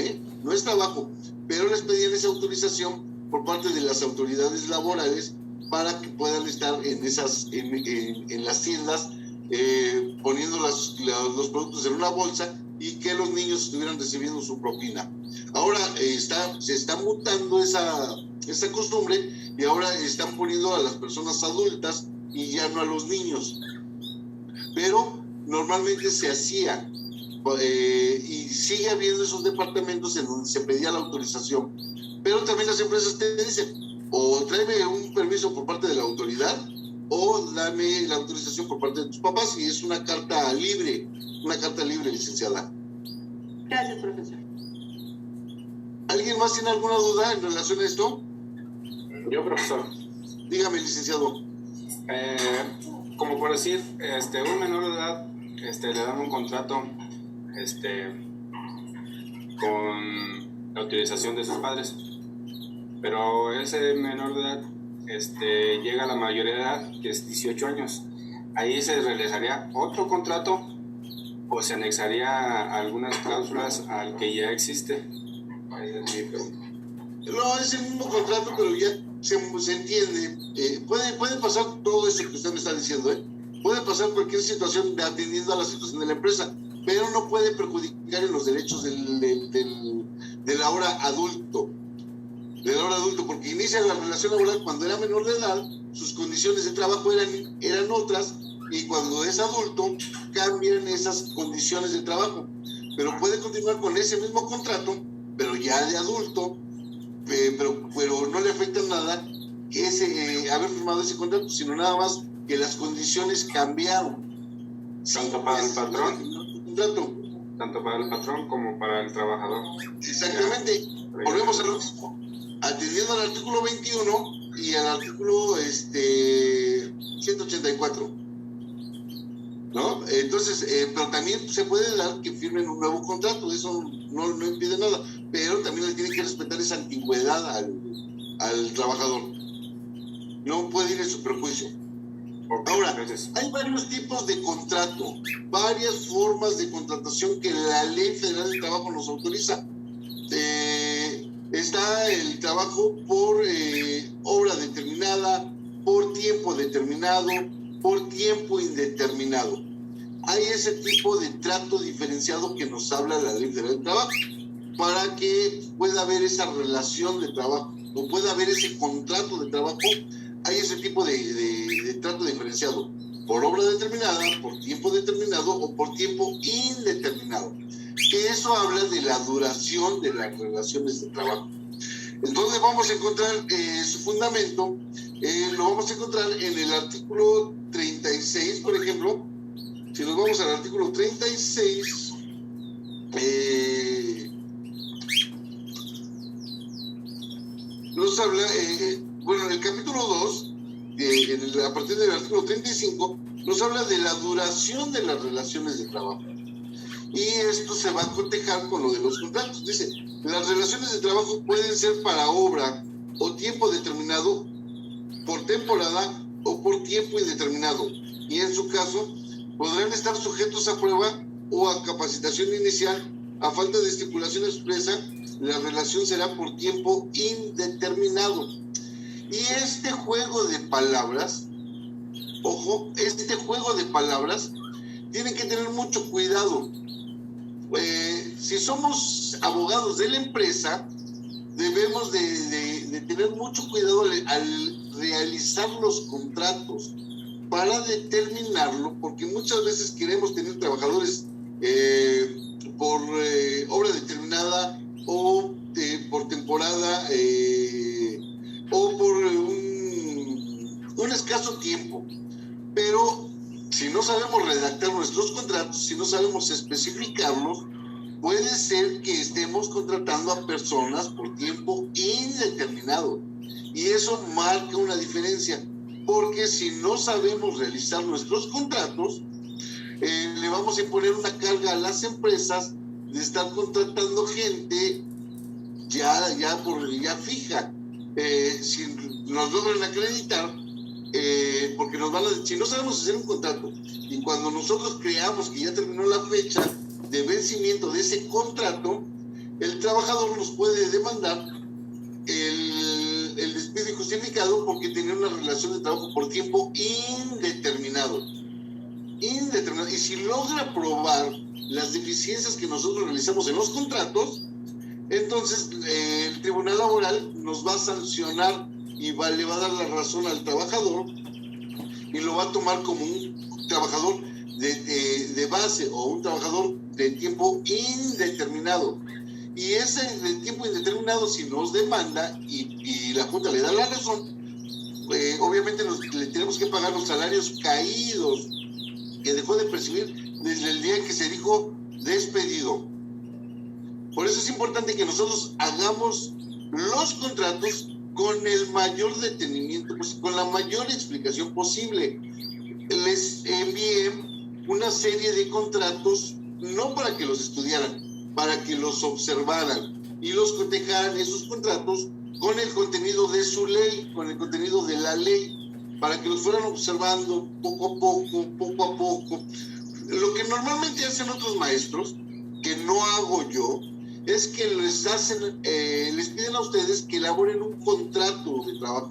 no es trabajo, pero les pedían esa autorización por parte de las autoridades laborales para que puedan estar en las tiendas poniendo los productos en una bolsa y que los niños estuvieran recibiendo su propina. Ahora se está mutando esa costumbre, y ahora están poniendo a las personas adultas y ya no a los niños. Pero normalmente se hacía, y sigue habiendo esos departamentos en donde se pedía la autorización. Pero también las empresas te dicen, o tráeme un permiso por parte de la autoridad, o dame la autorización por parte de tus papás, y es una carta libre, licenciada. Gracias, profesor. ¿Alguien más tiene alguna duda en relación a esto? Yo, profesor. Dígame, licenciado. Como por decir, un menor de edad le dan un contrato con la autorización de sus padres, pero ese menor de edad llega a la mayoría de edad, que es 18 años. Ahí se realizaría otro contrato o se anexaría algunas cláusulas al que ya existe. No, es el mismo contrato, pero ya se entiende. Puede pasar todo eso que usted me está diciendo, puede pasar cualquier situación atendiendo a la situación de la empresa, pero no puede perjudicar en los derechos del ahora adulto. Porque inicia la relación laboral cuando era menor de edad, sus condiciones de trabajo eran otras, y cuando es adulto cambian esas condiciones de trabajo, pero puede continuar con ese mismo contrato, pero ya de adulto, pero no le afecta nada haber firmado ese contrato, sino nada más que las condiciones cambiaron. Tanto para el patrón, Contrato. tanto para el patrón como para el trabajador. Exactamente. Volvemos a lo mismo. Atendiendo al artículo 21 y al artículo 184. ¿No? Entonces, pero también se puede dar que firmen un nuevo contrato, eso no impide nada, pero también le tiene que respetar esa antigüedad al trabajador. No puede ir en su perjuicio. Ahora, hay varios tipos de contrato, varias formas de contratación que la Ley Federal del Trabajo nos autoriza. Está el trabajo por obra determinada, por tiempo determinado, por tiempo indeterminado. Hay ese tipo de trato diferenciado que nos habla la Ley Federal del Trabajo para que pueda haber esa relación de trabajo o pueda haber ese contrato de trabajo. Hay ese tipo de trato diferenciado por obra determinada, por tiempo determinado o por tiempo indeterminado. Que eso habla de la duración de las relaciones de trabajo. Entonces vamos a encontrar su fundamento, lo vamos a encontrar en el artículo 36, por ejemplo. Si nos vamos al artículo 36, nos habla, en el capítulo 2, a partir del artículo 35, nos habla de la duración de las relaciones de trabajo. Y esto se va a cotejar con lo de los contratos. Dice, las relaciones de trabajo pueden ser para obra o tiempo determinado, por temporada o por tiempo indeterminado. Y en su caso, podrán estar sujetos a prueba o a capacitación inicial. A falta de estipulación expresa, la relación será por tiempo indeterminado. Y este juego de palabras, ojo, este juego de palabras, tienen que tener mucho cuidado. Si somos abogados de la empresa, debemos de tener mucho cuidado al realizar los contratos para determinarlo, porque muchas veces queremos tener trabajadores por obra determinada o por temporada o por un escaso tiempo, pero si no sabemos redactar nuestros contratos, si no sabemos especificarlos, puede ser que estemos contratando a personas por tiempo indeterminado. Y eso marca una diferencia, porque si no sabemos realizar nuestros contratos, le vamos a imponer una carga a las empresas de estar contratando gente ya fija. Si nos logran acreditar, porque nos van a decir, si no sabemos hacer un contrato y cuando nosotros creamos que ya terminó la fecha de vencimiento de ese contrato, el trabajador nos puede demandar el despido injustificado porque tenía una relación de trabajo por tiempo indeterminado. Y si logra probar las deficiencias que nosotros realizamos en los contratos, entonces el Tribunal Laboral nos va a sancionar y le va a dar la razón al trabajador y lo va a tomar como un trabajador de base o un trabajador de tiempo indeterminado. Y ese de tiempo indeterminado, si nos demanda y la Junta le da la razón, obviamente le tenemos que pagar los salarios caídos que dejó de percibir desde el día en que se dijo despedido. Por eso es importante que nosotros hagamos los contratos con el mayor detenimiento, pues, con la mayor explicación posible. Les envié una serie de contratos, no para que los estudiaran, para que los observaran y los cotejaran esos contratos con el contenido de su ley, con el contenido de la ley, para que los fueran observando poco a poco. Lo que normalmente hacen otros maestros, que no hago yo, es que les piden a ustedes que elaboren un contrato de trabajo.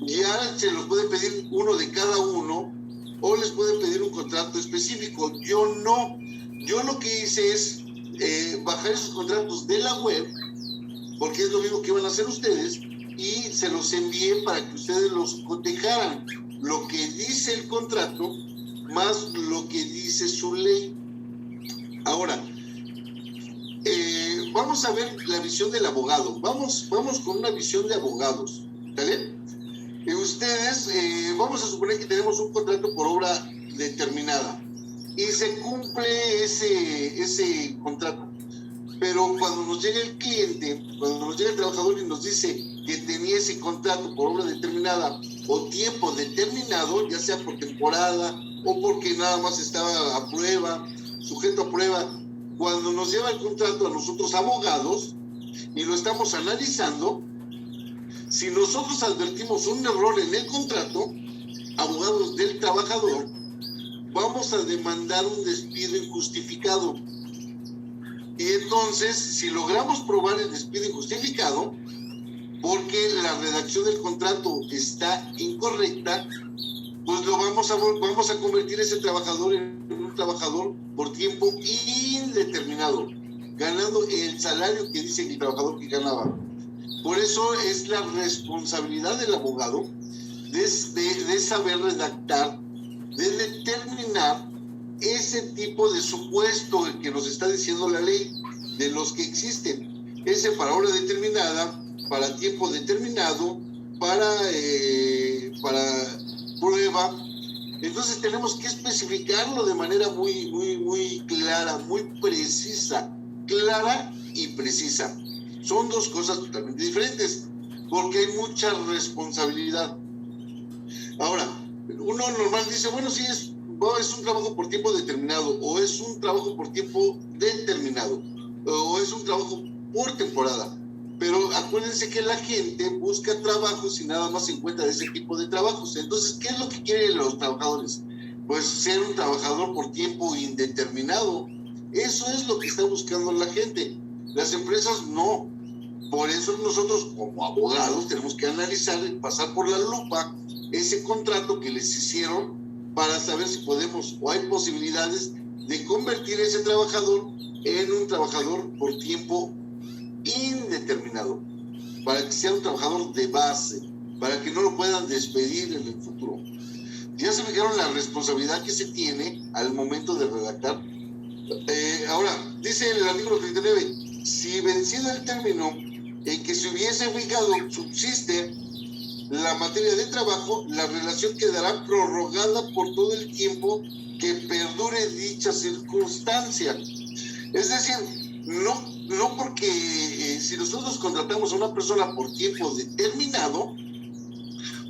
Ya se los pueden pedir uno de cada uno o les pueden pedir un contrato específico. Yo no. Yo lo que hice es bajar esos contratos de la web, porque es lo mismo que van a hacer ustedes, y se los envié para que ustedes los cotejaran. Lo que dice el contrato más lo que dice su ley. Ahora, vamos a ver la visión del abogado. Vamos con una visión de abogados, ¿vale? ustedes, vamos a suponer que tenemos un contrato por obra determinada y se cumple ese contrato. Pero cuando nos llega el cliente, cuando nos llega el trabajador y nos dice que tenía ese contrato por obra determinada o tiempo determinado, ya sea por temporada o porque nada más estaba a prueba, sujeto a prueba, cuando nos lleva el contrato a nosotros abogados y lo estamos analizando, si nosotros advertimos un error en el contrato, abogados del trabajador, vamos a demandar un despido injustificado. Y entonces, si logramos probar el despido injustificado, porque la redacción del contrato está incorrecta, pues vamos a convertir ese trabajador en un trabajador por tiempo indeterminado, ganando el salario que dice el trabajador que ganaba. Por eso es la responsabilidad del abogado de saber redactar, de determinar ese tipo de supuesto que nos está diciendo la ley, de los que existen. Ese para hora determinada, para tiempo determinado, para prueba. Entonces tenemos que especificarlo de manera muy clara, muy precisa, clara y precisa. Son dos cosas totalmente diferentes, porque hay mucha responsabilidad. Ahora, uno normal dice, bueno, sí, es un trabajo por tiempo determinado, o es un trabajo por tiempo determinado, o es un trabajo por temporada. Pero acuérdense que la gente busca trabajos y nada más se encuentra ese tipo de trabajos. Entonces, ¿qué es lo que quieren los trabajadores? Pues ser un trabajador por tiempo indeterminado. Eso es lo que está buscando la gente. Las empresas no. Por eso nosotros como abogados tenemos que analizar y pasar por la lupa ese contrato que les hicieron para saber si podemos o hay posibilidades de convertir ese trabajador en un trabajador por tiempo indeterminado, para que sea un trabajador de base, para que no lo puedan despedir en el futuro. Ya se fijaron la responsabilidad que se tiene al momento de redactar. Ahora, dice el artículo 39, si vencido el término en que se hubiese fijado subsiste la materia de trabajo, la relación quedará prorrogada por todo el tiempo que perdure dicha circunstancia. Es decir, no porque si nosotros contratamos a una persona por tiempo determinado,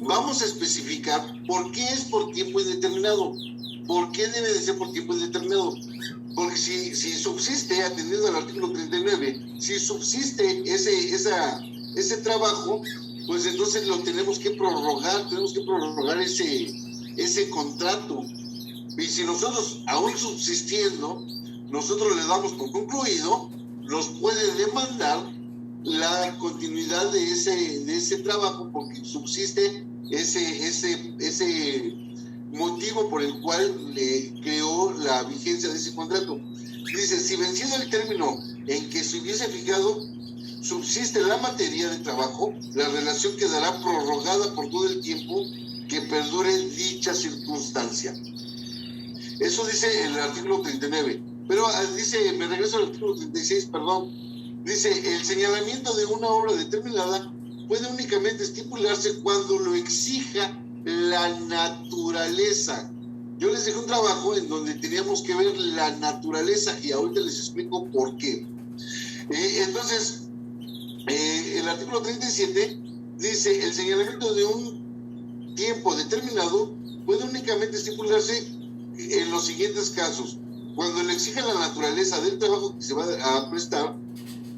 vamos a especificar por qué es por tiempo indeterminado. ¿Por qué debe de ser por tiempo indeterminado? Porque si subsiste, atendiendo al artículo 39, si subsiste ese trabajo, pues entonces lo tenemos que prorrogar ese contrato. Y si nosotros, aún subsistiendo, nosotros le damos por concluido, nos puede demandar la continuidad de ese trabajo porque subsiste ese motivo por el cual le creó la vigencia de ese contrato. Dice, si vencido el término en que se hubiese fijado, subsiste la materia de trabajo, la relación quedará prorrogada por todo el tiempo que perdure dicha circunstancia. Eso dice el artículo 39. Pero dice, me regreso al artículo 36, perdón. Dice, el señalamiento de una obra determinada puede únicamente estipularse cuando lo exija la naturaleza. Yo les dejé un trabajo en donde teníamos que ver la naturaleza y ahorita les explico por qué. Entonces, el artículo 37 dice, el señalamiento de un tiempo determinado puede únicamente estipularse en los siguientes casos: cuando le exija la naturaleza del trabajo que se va a prestar,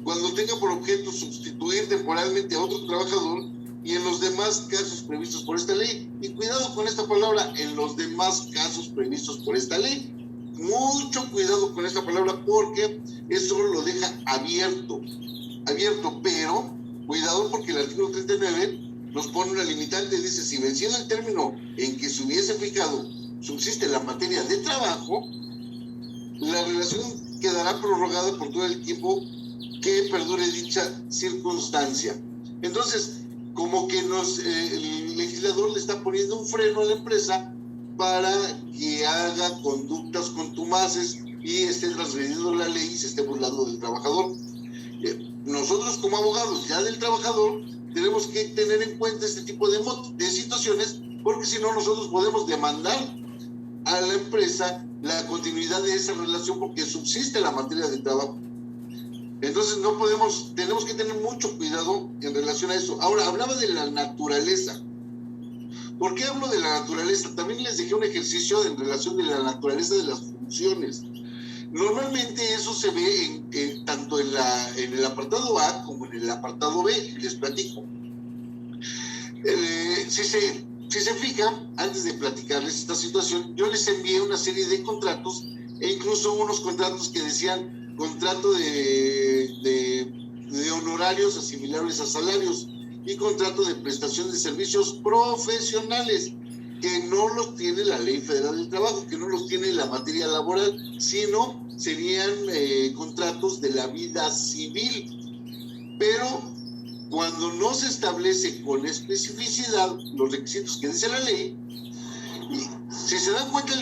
cuando tenga por objeto sustituir temporalmente a otro trabajador y en los demás casos previstos por esta ley. Y cuidado con esta palabra, en los demás casos previstos por esta ley. Mucho cuidado con esta palabra porque eso lo deja abierto, pero cuidado porque el artículo 39 nos pone una limitante, dice, si vencido el término en que se hubiese fijado subsiste la materia de trabajo, la relación quedará prorrogada por todo el tiempo que perdure dicha circunstancia. Entonces, como que el legislador le está poniendo un freno a la empresa para que haga conductas contumaces y esté transgrediendo la ley y se esté burlando del trabajador. Nosotros como abogados ya del trabajador tenemos que tener en cuenta este tipo de situaciones, porque si no nosotros podemos demandar a la empresa la continuidad de esa relación porque subsiste la materia de trabajo. Entonces tenemos que tener mucho cuidado en relación a eso. Ahora, hablaba de la naturaleza. ¿Por qué hablo de la naturaleza? También les dejé un ejercicio en relación de la naturaleza de las funciones. Normalmente eso se ve tanto en el apartado A como en el apartado B. Les platico. Si se fijan, antes de platicarles esta situación, yo les envié una serie de contratos e incluso unos contratos que decían contrato de honorarios asimilables a salarios y contrato de prestación de servicios profesionales, que no los tiene la Ley Federal del Trabajo, que no los tiene la materia laboral, sino serían contratos de la vida civil. Pero cuando no se establece con especificidad los requisitos que dice la ley, si se dan cuenta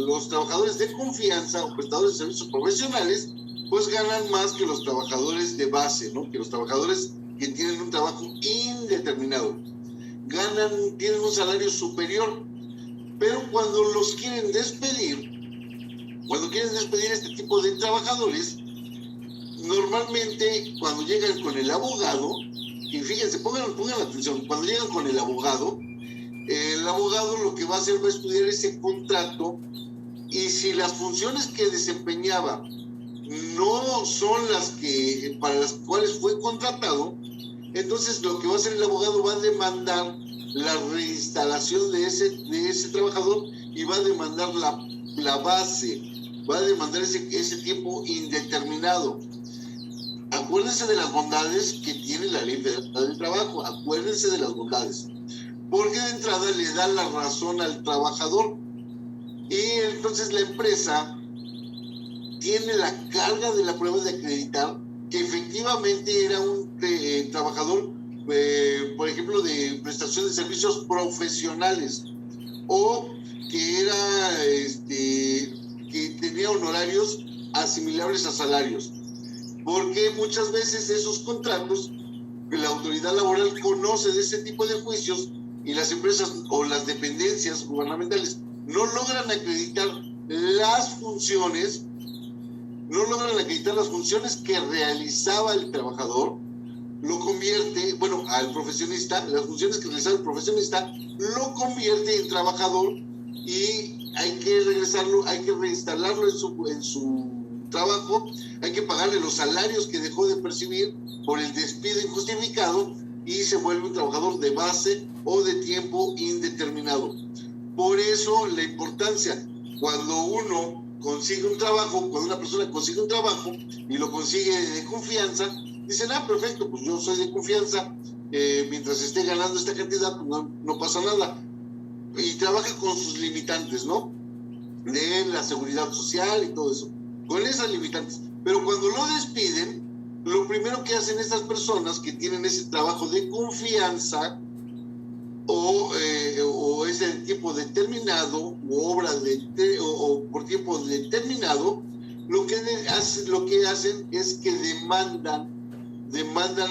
los trabajadores de confianza o prestadores de servicios profesionales, pues ganan más que los trabajadores de base, ¿no? Que los trabajadores que tienen un trabajo indeterminado. Tienen un salario superior, pero cuando los quieren despedir, este tipo de trabajadores, normalmente cuando llegan con el abogado, y fíjense, pongan atención, cuando llegan con el abogado lo que va a hacer va a estudiar ese contrato, y si las funciones que desempeñaba no son las que para las cuales fue contratado, entonces lo que va a hacer el abogado va a demandar la reinstalación de ese trabajador y va a demandar la base, va a demandar ese tiempo indeterminado. Acuérdense de las bondades que tiene la Ley Federal del Trabajo, acuérdense de las bondades, porque de entrada le da la razón al trabajador y entonces la empresa tiene la carga de la prueba de acreditar que efectivamente era un trabajador, por ejemplo, de prestación de servicios profesionales, o que que tenía honorarios asimilables a salarios, porque muchas veces esos contratos que la autoridad laboral conoce de ese tipo de juicios y las empresas o las dependencias gubernamentales no logran acreditar las funciones que realizaba el trabajador, lo convierte, al profesionista, las funciones que realizaba el profesionista, lo convierte en trabajador y hay que reinstalarlo en su trabajo, hay que pagarle los salarios que dejó de percibir por el despido injustificado y se vuelve un trabajador de base o de tiempo indeterminado. Por eso la importancia, cuando una persona consigue un trabajo y lo consigue de confianza, dicen, perfecto, pues yo soy de confianza, mientras esté ganando esta cantidad, pues no pasa nada. Y trabaja con sus limitantes, ¿no? De la seguridad social y todo eso, con esas limitantes. Pero cuando lo despiden, lo primero que hacen estas personas que tienen ese trabajo de confianza o ese tiempo determinado o por tiempo determinado, lo que hacen es que demandan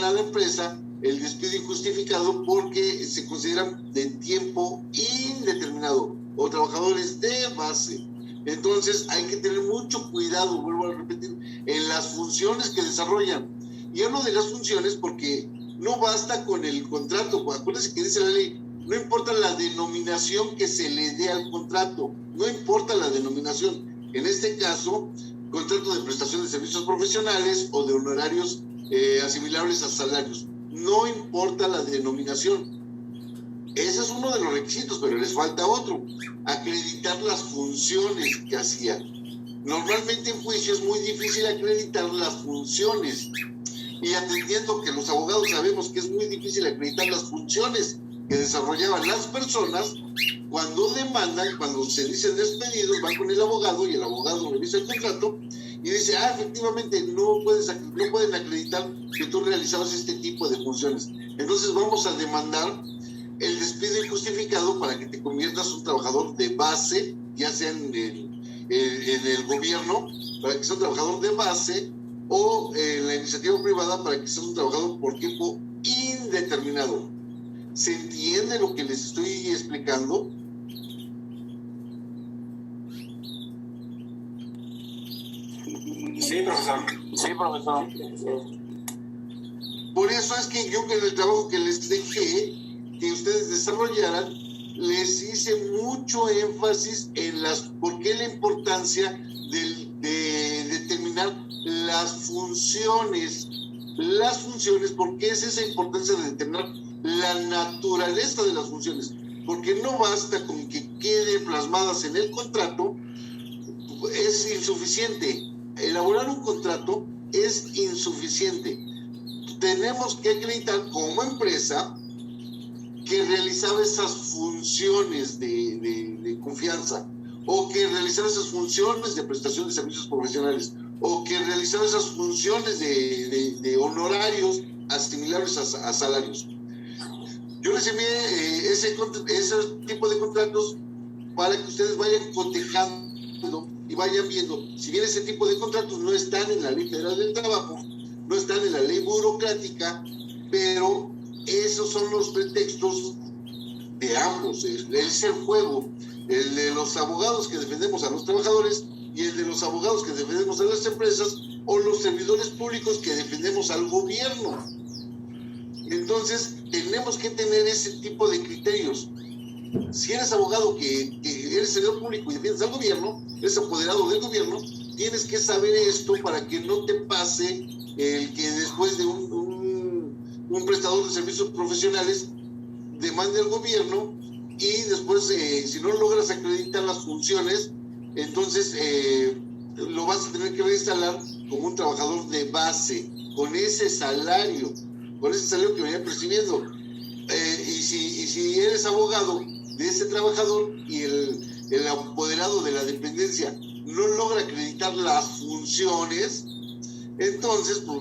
a la empresa el despido injustificado porque se consideran de tiempo indeterminado o trabajadores de base. Entonces hay que tener mucho cuidado, vuelvo a repetir, en las funciones que desarrollan. Y hablo de las funciones porque no basta con el contrato. Acuérdense que dice la ley, no importa la denominación que se le dé al contrato, no importa la denominación. En este caso, contrato de prestación de servicios profesionales o de honorarios asimilables a salarios. No importa la denominación. Ese es uno de los requisitos, pero les falta otro: acreditar las funciones que hacía. Normalmente en juicio es muy difícil acreditar las funciones, y atendiendo que los abogados sabemos que es muy difícil acreditar las funciones que desarrollaban las personas, cuando demandan, cuando se dicen despedidos, van con el abogado y el abogado revisa el contrato y dice, efectivamente no pueden acreditar que tú realizabas este tipo de funciones. Entonces vamos a demandar el despido injustificado para que te conviertas un trabajador de base, ya sea en el gobierno, para que sea un trabajador de base o en la iniciativa privada para que sea un trabajador por tiempo indeterminado. ¿Se entiende lo que les estoy explicando? Sí, profesor. Sí, profesor. Por eso es que yo en el trabajo que les dejé que ustedes desarrollaran, les hice mucho énfasis en por qué la importancia de determinar las funciones, porque es esa importancia de determinar la naturaleza de las funciones, porque no basta con que quede plasmadas en el contrato, es insuficiente. Elaborar un contrato es insuficiente. Tenemos que acreditar como empresa que realizaba esas funciones de confianza, o que realizaba esas funciones de prestación de servicios profesionales, o que realizaba esas funciones de honorarios asimilables a salarios. Yo les envié ese tipo de contratos para que ustedes vayan cotejando y vayan viendo. Si bien ese tipo de contratos no están en la Ley Federal del Trabajo, no están en la ley burocrática, pero esos son los pretextos de ambos. Es el juego, el de los abogados que defendemos a los trabajadores y el de los abogados que defendemos a las empresas, o los servidores públicos que defendemos al gobierno. Entonces, tenemos que tener ese tipo de criterios. Si eres abogado que eres servidor público y defiendes al gobierno, eres apoderado del gobierno, tienes que saber esto para que no te pase el que después de un prestador de servicios profesionales demande al gobierno y después, si no logras acreditar las funciones, entonces lo vas a tener que reinstalar como un trabajador de base, con ese salario que venía percibiendo. Y si eres abogado de ese trabajador y el apoderado de la dependencia no logra acreditar las funciones, entonces pues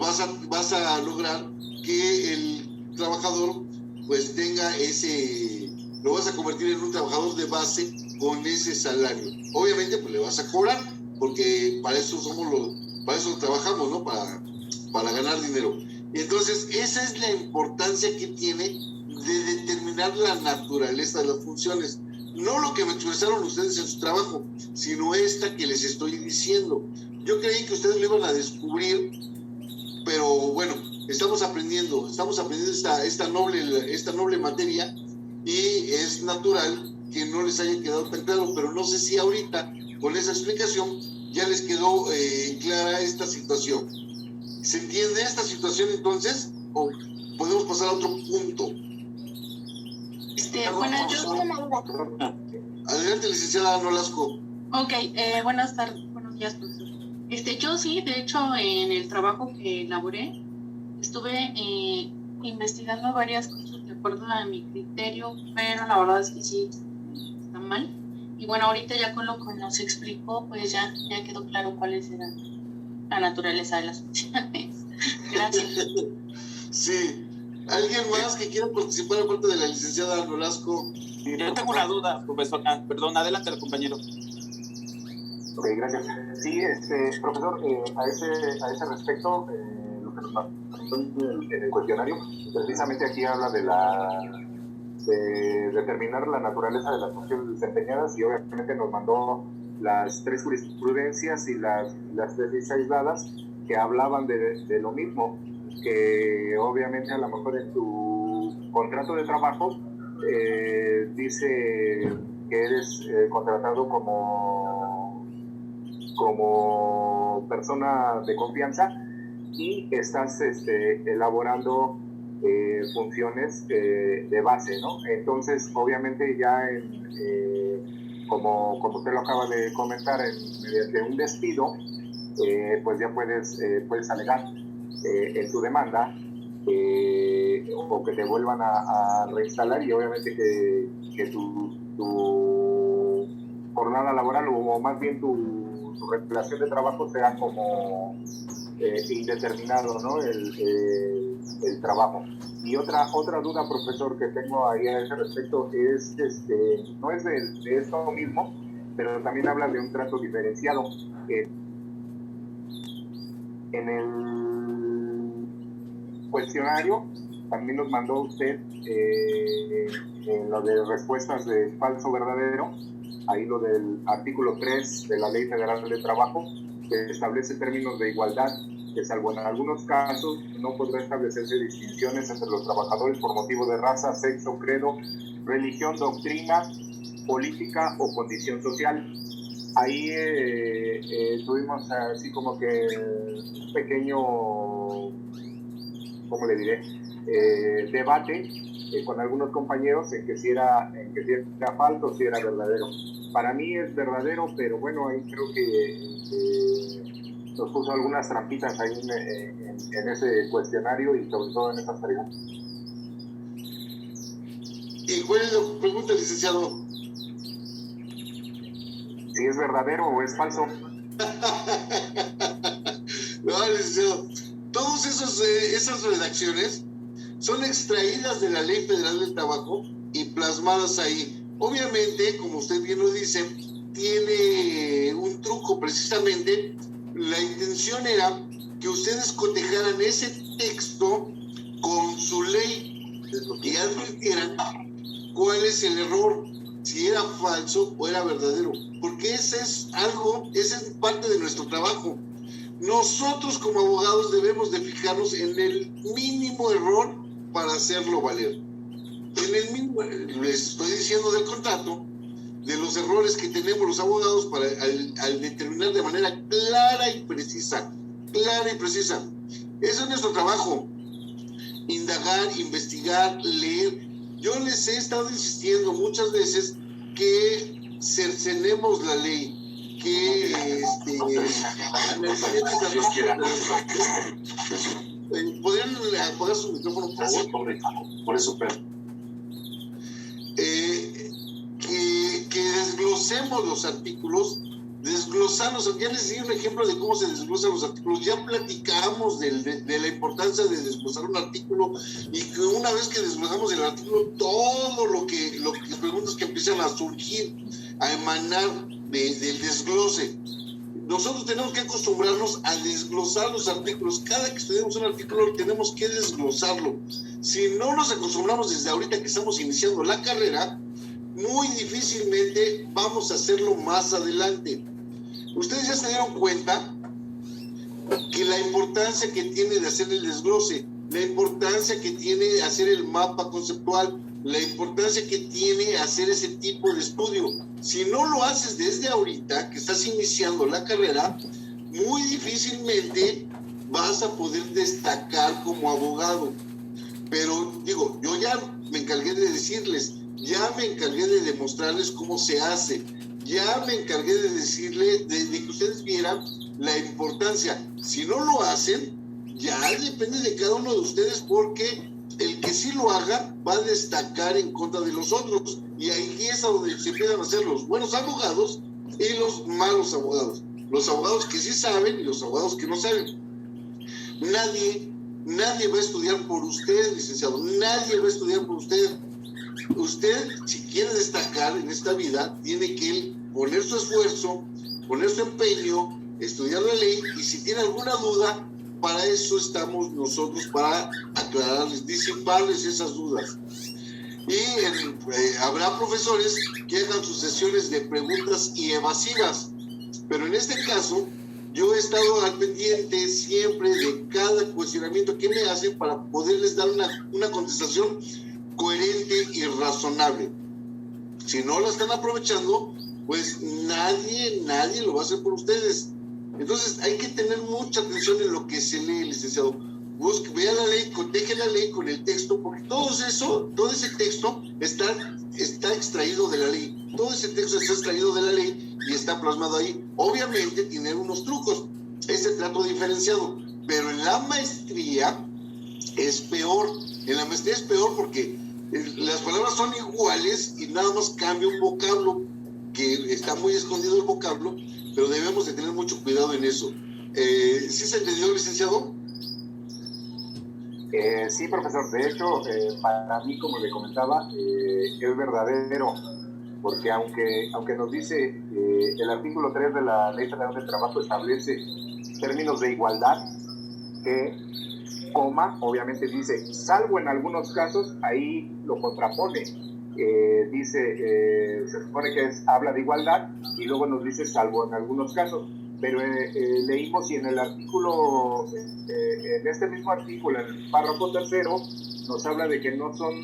vas a lograr que el trabajador pues tenga lo vas a convertir en un trabajador de base con ese salario. Obviamente pues le vas a cobrar, porque para eso trabajamos, ¿no? Para ganar dinero. Y entonces esa es la importancia que tiene de determinar la naturaleza de las funciones. No lo que me expresaron ustedes en su trabajo, sino esta que les estoy diciendo. Yo creí que ustedes lo iban a descubrir, pero bueno, estamos aprendiendo esta noble materia, y es natural que no les haya quedado tan claro, pero no sé si ahorita, con esa explicación, ya les quedó clara esta situación. ¿Se entiende esta situación entonces? ¿O podemos pasar a otro punto? Bueno, yo... Adelante, licenciada Nolasco. Ok, buenas tardes, buenos días, profesor. Yo sí, de hecho, en el trabajo que elaboré, estuve investigando varias cosas de acuerdo a mi criterio, pero la verdad es que sí, está mal. Y bueno, ahorita ya con lo que nos explicó, pues ya quedó claro cuáles eran la naturaleza de las funciones. Gracias. Sí. ¿Alguien más que quiera participar aparte de la licenciada Nolasco? Yo tengo una duda, profesor. Perdón, adelante el compañero. Ok, gracias. Sí, profesor, a ese respecto, lo que nos mandó en el cuestionario, precisamente aquí habla de determinar la naturaleza de las funciones desempeñadas, y obviamente nos mandó las 3 jurisprudencias y las 3 leyes aisladas que hablaban de lo mismo, que obviamente a lo mejor en tu contrato de trabajo dice que eres contratado como persona de confianza y estás elaborando funciones de base, ¿no? Entonces, obviamente ya como usted lo acaba de comentar, mediante un despido, pues ya puedes alegar en tu demanda o que te vuelvan a reinstalar, y obviamente que tu jornada laboral, o más bien tu relación de trabajo, sea como indeterminado, ¿no? El trabajo. Y otra duda, profesor, que tengo ahí a ese respecto es, no es de esto mismo, pero también habla de un trato diferenciado. En el cuestionario también nos mandó usted en lo de respuestas de falso verdadero, ahí lo del artículo 3 de la Ley Federal de Trabajo, que establece términos de igualdad, que salvo en algunos casos no podrá establecerse distinciones entre los trabajadores por motivo de raza, sexo, credo, religión, doctrina, política o condición social. Ahí tuvimos así como que un pequeño, ¿cómo le diré?, debate con algunos compañeros en que si era falso o si era verdadero. Para mí es verdadero, pero bueno, ahí creo que nos puso algunas trampitas ahí en ese cuestionario y sobre todo en esas preguntas. ¿Y cuál es la pregunta, licenciado? Si es verdadero o es falso. No, licenciado, todas esas redacciones son extraídas de la Ley Federal del Trabajo y plasmadas ahí. Obviamente, como usted bien lo dice, tiene un truco. Precisamente la intención era que ustedes cotejaran ese texto con su ley y advirtieran cuál es el error, si era falso o era verdadero, porque esa es parte de nuestro trabajo. Nosotros como abogados debemos de fijarnos en el mínimo error para hacerlo valer. En el mínimo, les estoy diciendo del contrato, de los errores que tenemos los abogados para al determinar de manera clara y precisa. Eso es nuestro trabajo. Indagar, investigar, leer. Yo les he estado insistiendo muchas veces que cercenemos la ley, que ¿podrían apagar su micrófono, por favor? Por eso, pero que desglosemos los artículos, ya les di un ejemplo de cómo se desglosan los artículos, ya platicamos de la importancia de desglosar un artículo, y que una vez que desglosamos el artículo, todo las preguntas que empiezan a surgir, a emanar del desglose, nosotros tenemos que acostumbrarnos a desglosar los artículos. Cada que estudiamos un artículo tenemos que desglosarlo. Si no nos acostumbramos desde ahorita que estamos iniciando la carrera, muy difícilmente vamos a hacerlo más adelante. Ustedes ya se dieron cuenta que la importancia que tiene de hacer el desglose, la importancia que tiene hacer el mapa conceptual, la importancia que tiene hacer ese tipo de estudio. Si no lo haces desde ahorita, que estás iniciando la carrera, muy difícilmente vas a poder destacar como abogado. Pero digo, yo ya me encargué de decirles, ya me encargué de demostrarles cómo se hace, ya me encargué de decirles, de que ustedes vieran la importancia. Si no lo hacen, ya depende de cada uno de ustedes, porque el que sí lo haga va a destacar en contra de los otros, y ahí es a donde se empiezan a hacer los buenos abogados y los malos abogados, los abogados que sí saben y los abogados que no saben. Nadie va a estudiar por usted, licenciado, nadie va a estudiar por usted. Usted, si quiere destacar en esta vida, tiene que poner su esfuerzo, poner su empeño, estudiar la ley, y si tiene alguna duda, para eso estamos nosotros, para aclararles, disiparles esas dudas. Y habrá profesores que hagan sus sesiones de preguntas y evasivas, pero en este caso yo he estado al pendiente siempre de cada cuestionamiento que me hacen para poderles dar una contestación coherente y razonable. Si no la están aprovechando, pues nadie lo va a hacer por ustedes. Entonces hay que tener mucha atención en lo que se lee, licenciado. Vea la ley, coteje la ley con el texto, porque todo ese texto está extraído de la ley. Todo ese texto está extraído de la ley y está plasmado ahí. Obviamente tiene unos trucos, ese trato diferenciado, pero en la maestría es peor. En la maestría es peor porque las palabras son iguales y nada más cambia un vocablo, que está muy escondido el vocablo, pero debemos de tener mucho cuidado en eso. ¿Sí se entendió, licenciado? Sí, profesor. De hecho, para mí, como le comentaba, es verdadero, porque aunque nos dice el artículo 3 de la Ley Federal del Trabajo establece términos de igualdad, que, coma, obviamente dice, salvo en algunos casos, ahí lo contrapone. Dice, se supone que habla de igualdad y luego nos dice salvo en algunos casos, pero leímos y en el artículo, en este mismo artículo, en el párrafo tercero, nos habla de que no son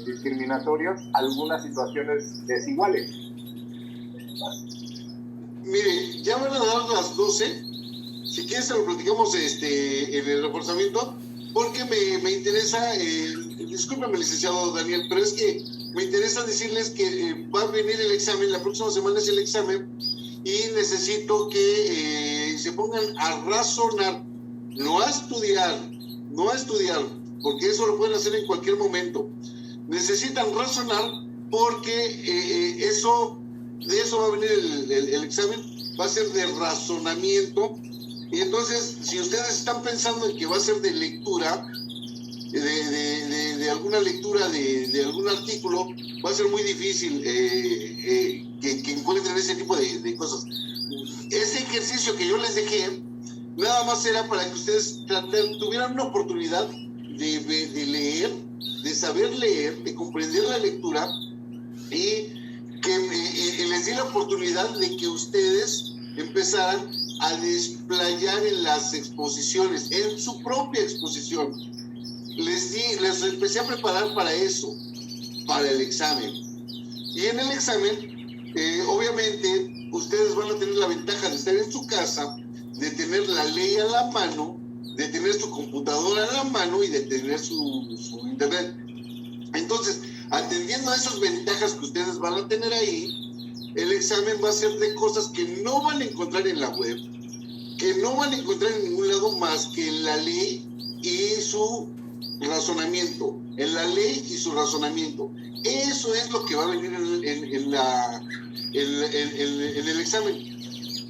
discriminatorios algunas situaciones desiguales. Mire, ya van a dar las 12. Si quieres, se lo platicamos en el reforzamiento, porque me interesa, discúlpeme, licenciado Daniel, pero es que me interesa decirles que va a venir el examen, la próxima semana es el examen, y necesito que se pongan a razonar, no a estudiar, porque eso lo pueden hacer en cualquier momento. Necesitan razonar porque de eso va a venir el examen, va a ser de razonamiento. Y entonces, si ustedes están pensando en que va a ser de lectura, de alguna lectura de algún artículo, va a ser muy difícil que encuentren ese tipo de cosas. Ese ejercicio que yo les dejé, nada más era para que ustedes tuvieran una oportunidad de leer, de saber leer, de comprender la lectura, y que les di la oportunidad de que ustedes empezaran a desplayar en las exposiciones, en su propia exposición. Les empecé a preparar para eso, para el examen. Y en el examen, obviamente, ustedes van a tener la ventaja de estar en su casa, de tener la ley a la mano, de tener su computadora a la mano y de tener su internet. Entonces, atendiendo a esas ventajas que ustedes van a tener ahí, el examen va a ser de cosas que no van a encontrar en la web, que no van a encontrar en ningún lado más que en la ley y su razonamiento. En la ley y su razonamiento. Eso es lo que va a venir en el examen.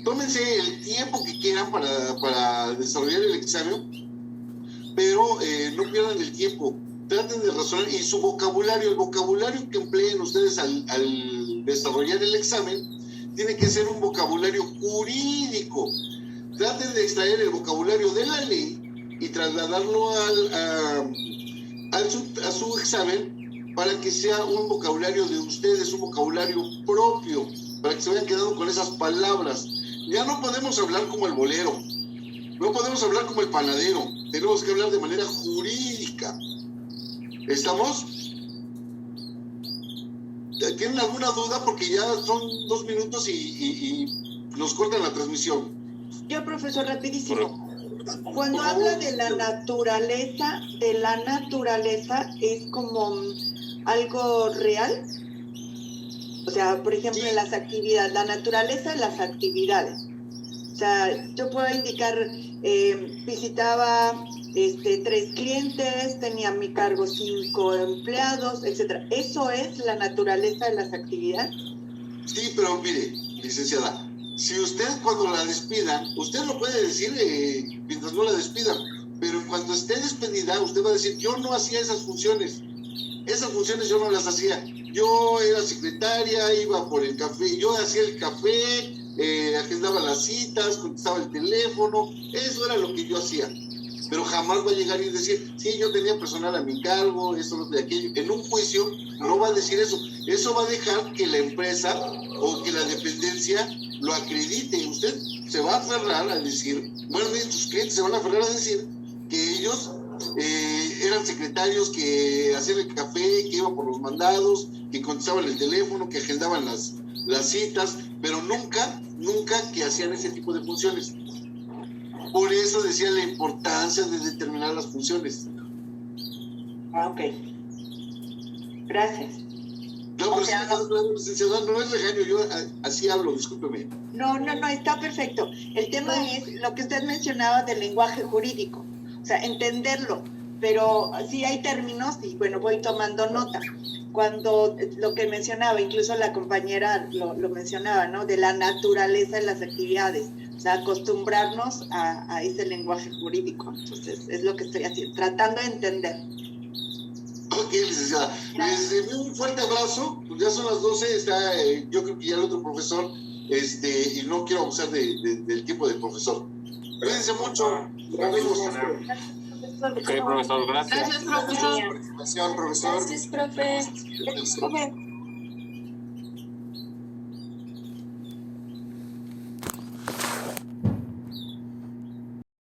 Tómense el tiempo que quieran para desarrollar el examen, pero no pierdan el tiempo. Traten de razonar, y su vocabulario, el vocabulario que empleen ustedes al desarrollar el examen, tiene que ser un vocabulario jurídico. Traten de extraer el vocabulario de la ley y trasladarlo a su examen para que sea un vocabulario de ustedes, un vocabulario propio, para que se vayan quedando con esas palabras. Ya no podemos hablar como el bolero, no podemos hablar como el panadero, tenemos que hablar de manera jurídica. ¿Estamos? ¿Tienen alguna duda? Porque ya son 2 minutos y nos cortan la transmisión. Yo, profesor, rapidísimo. Cuando habla de la naturaleza, es como algo real. O sea, por ejemplo, en las actividades, la naturaleza de las actividades. O sea, yo puedo indicar, visitaba 3 clientes, tenía a mi cargo 5 empleados, etcétera. ¿Eso es la naturaleza de las actividades? Sí, pero mire, licenciada, si usted cuando la despidan, usted lo puede decir mientras no la despidan, pero cuando esté despedida, usted va a decir, yo no hacía esas funciones yo no las hacía. Yo era secretaria, iba por el café, yo hacía el café, agendaba las citas, contestaba el teléfono, eso era lo que yo hacía. Pero jamás va a llegar y decir, sí, yo tenía personal a mi cargo, esto, lo de aquello. En un juicio no va a decir eso. Eso va a dejar que la empresa o que la dependencia lo acredite. Usted se va a aferrar a decir, bueno, sus clientes se van a aferrar a decir que ellos eran secretarios, que hacían el café, que iban por los mandados, que contestaban el teléfono, que agendaban las citas, pero nunca que hacían ese tipo de funciones. Por eso decía la importancia de determinar las funciones. Ok. Gracias. No, pero licenciada, no es regaño, yo así hablo, discúlpeme. No, está perfecto. El tema es lo que usted mencionaba del lenguaje jurídico. O sea, entenderlo. Pero sí hay términos, y bueno, voy tomando nota. Cuando lo que mencionaba, incluso la compañera lo mencionaba, ¿no? De la naturaleza de las actividades. O sea, acostumbrarnos a ese lenguaje jurídico. Entonces, es lo que estoy haciendo, tratando de entender. Ok, licenciada. Les envío un fuerte abrazo. Pues ya son las 12, está, yo creo que ya el otro profesor, y no quiero abusar del tiempo del profesor. Cuídense mucho. Ok, profesor, gracias. Gracias, profesor. Participación, profesor. Gracias, profe. Profe,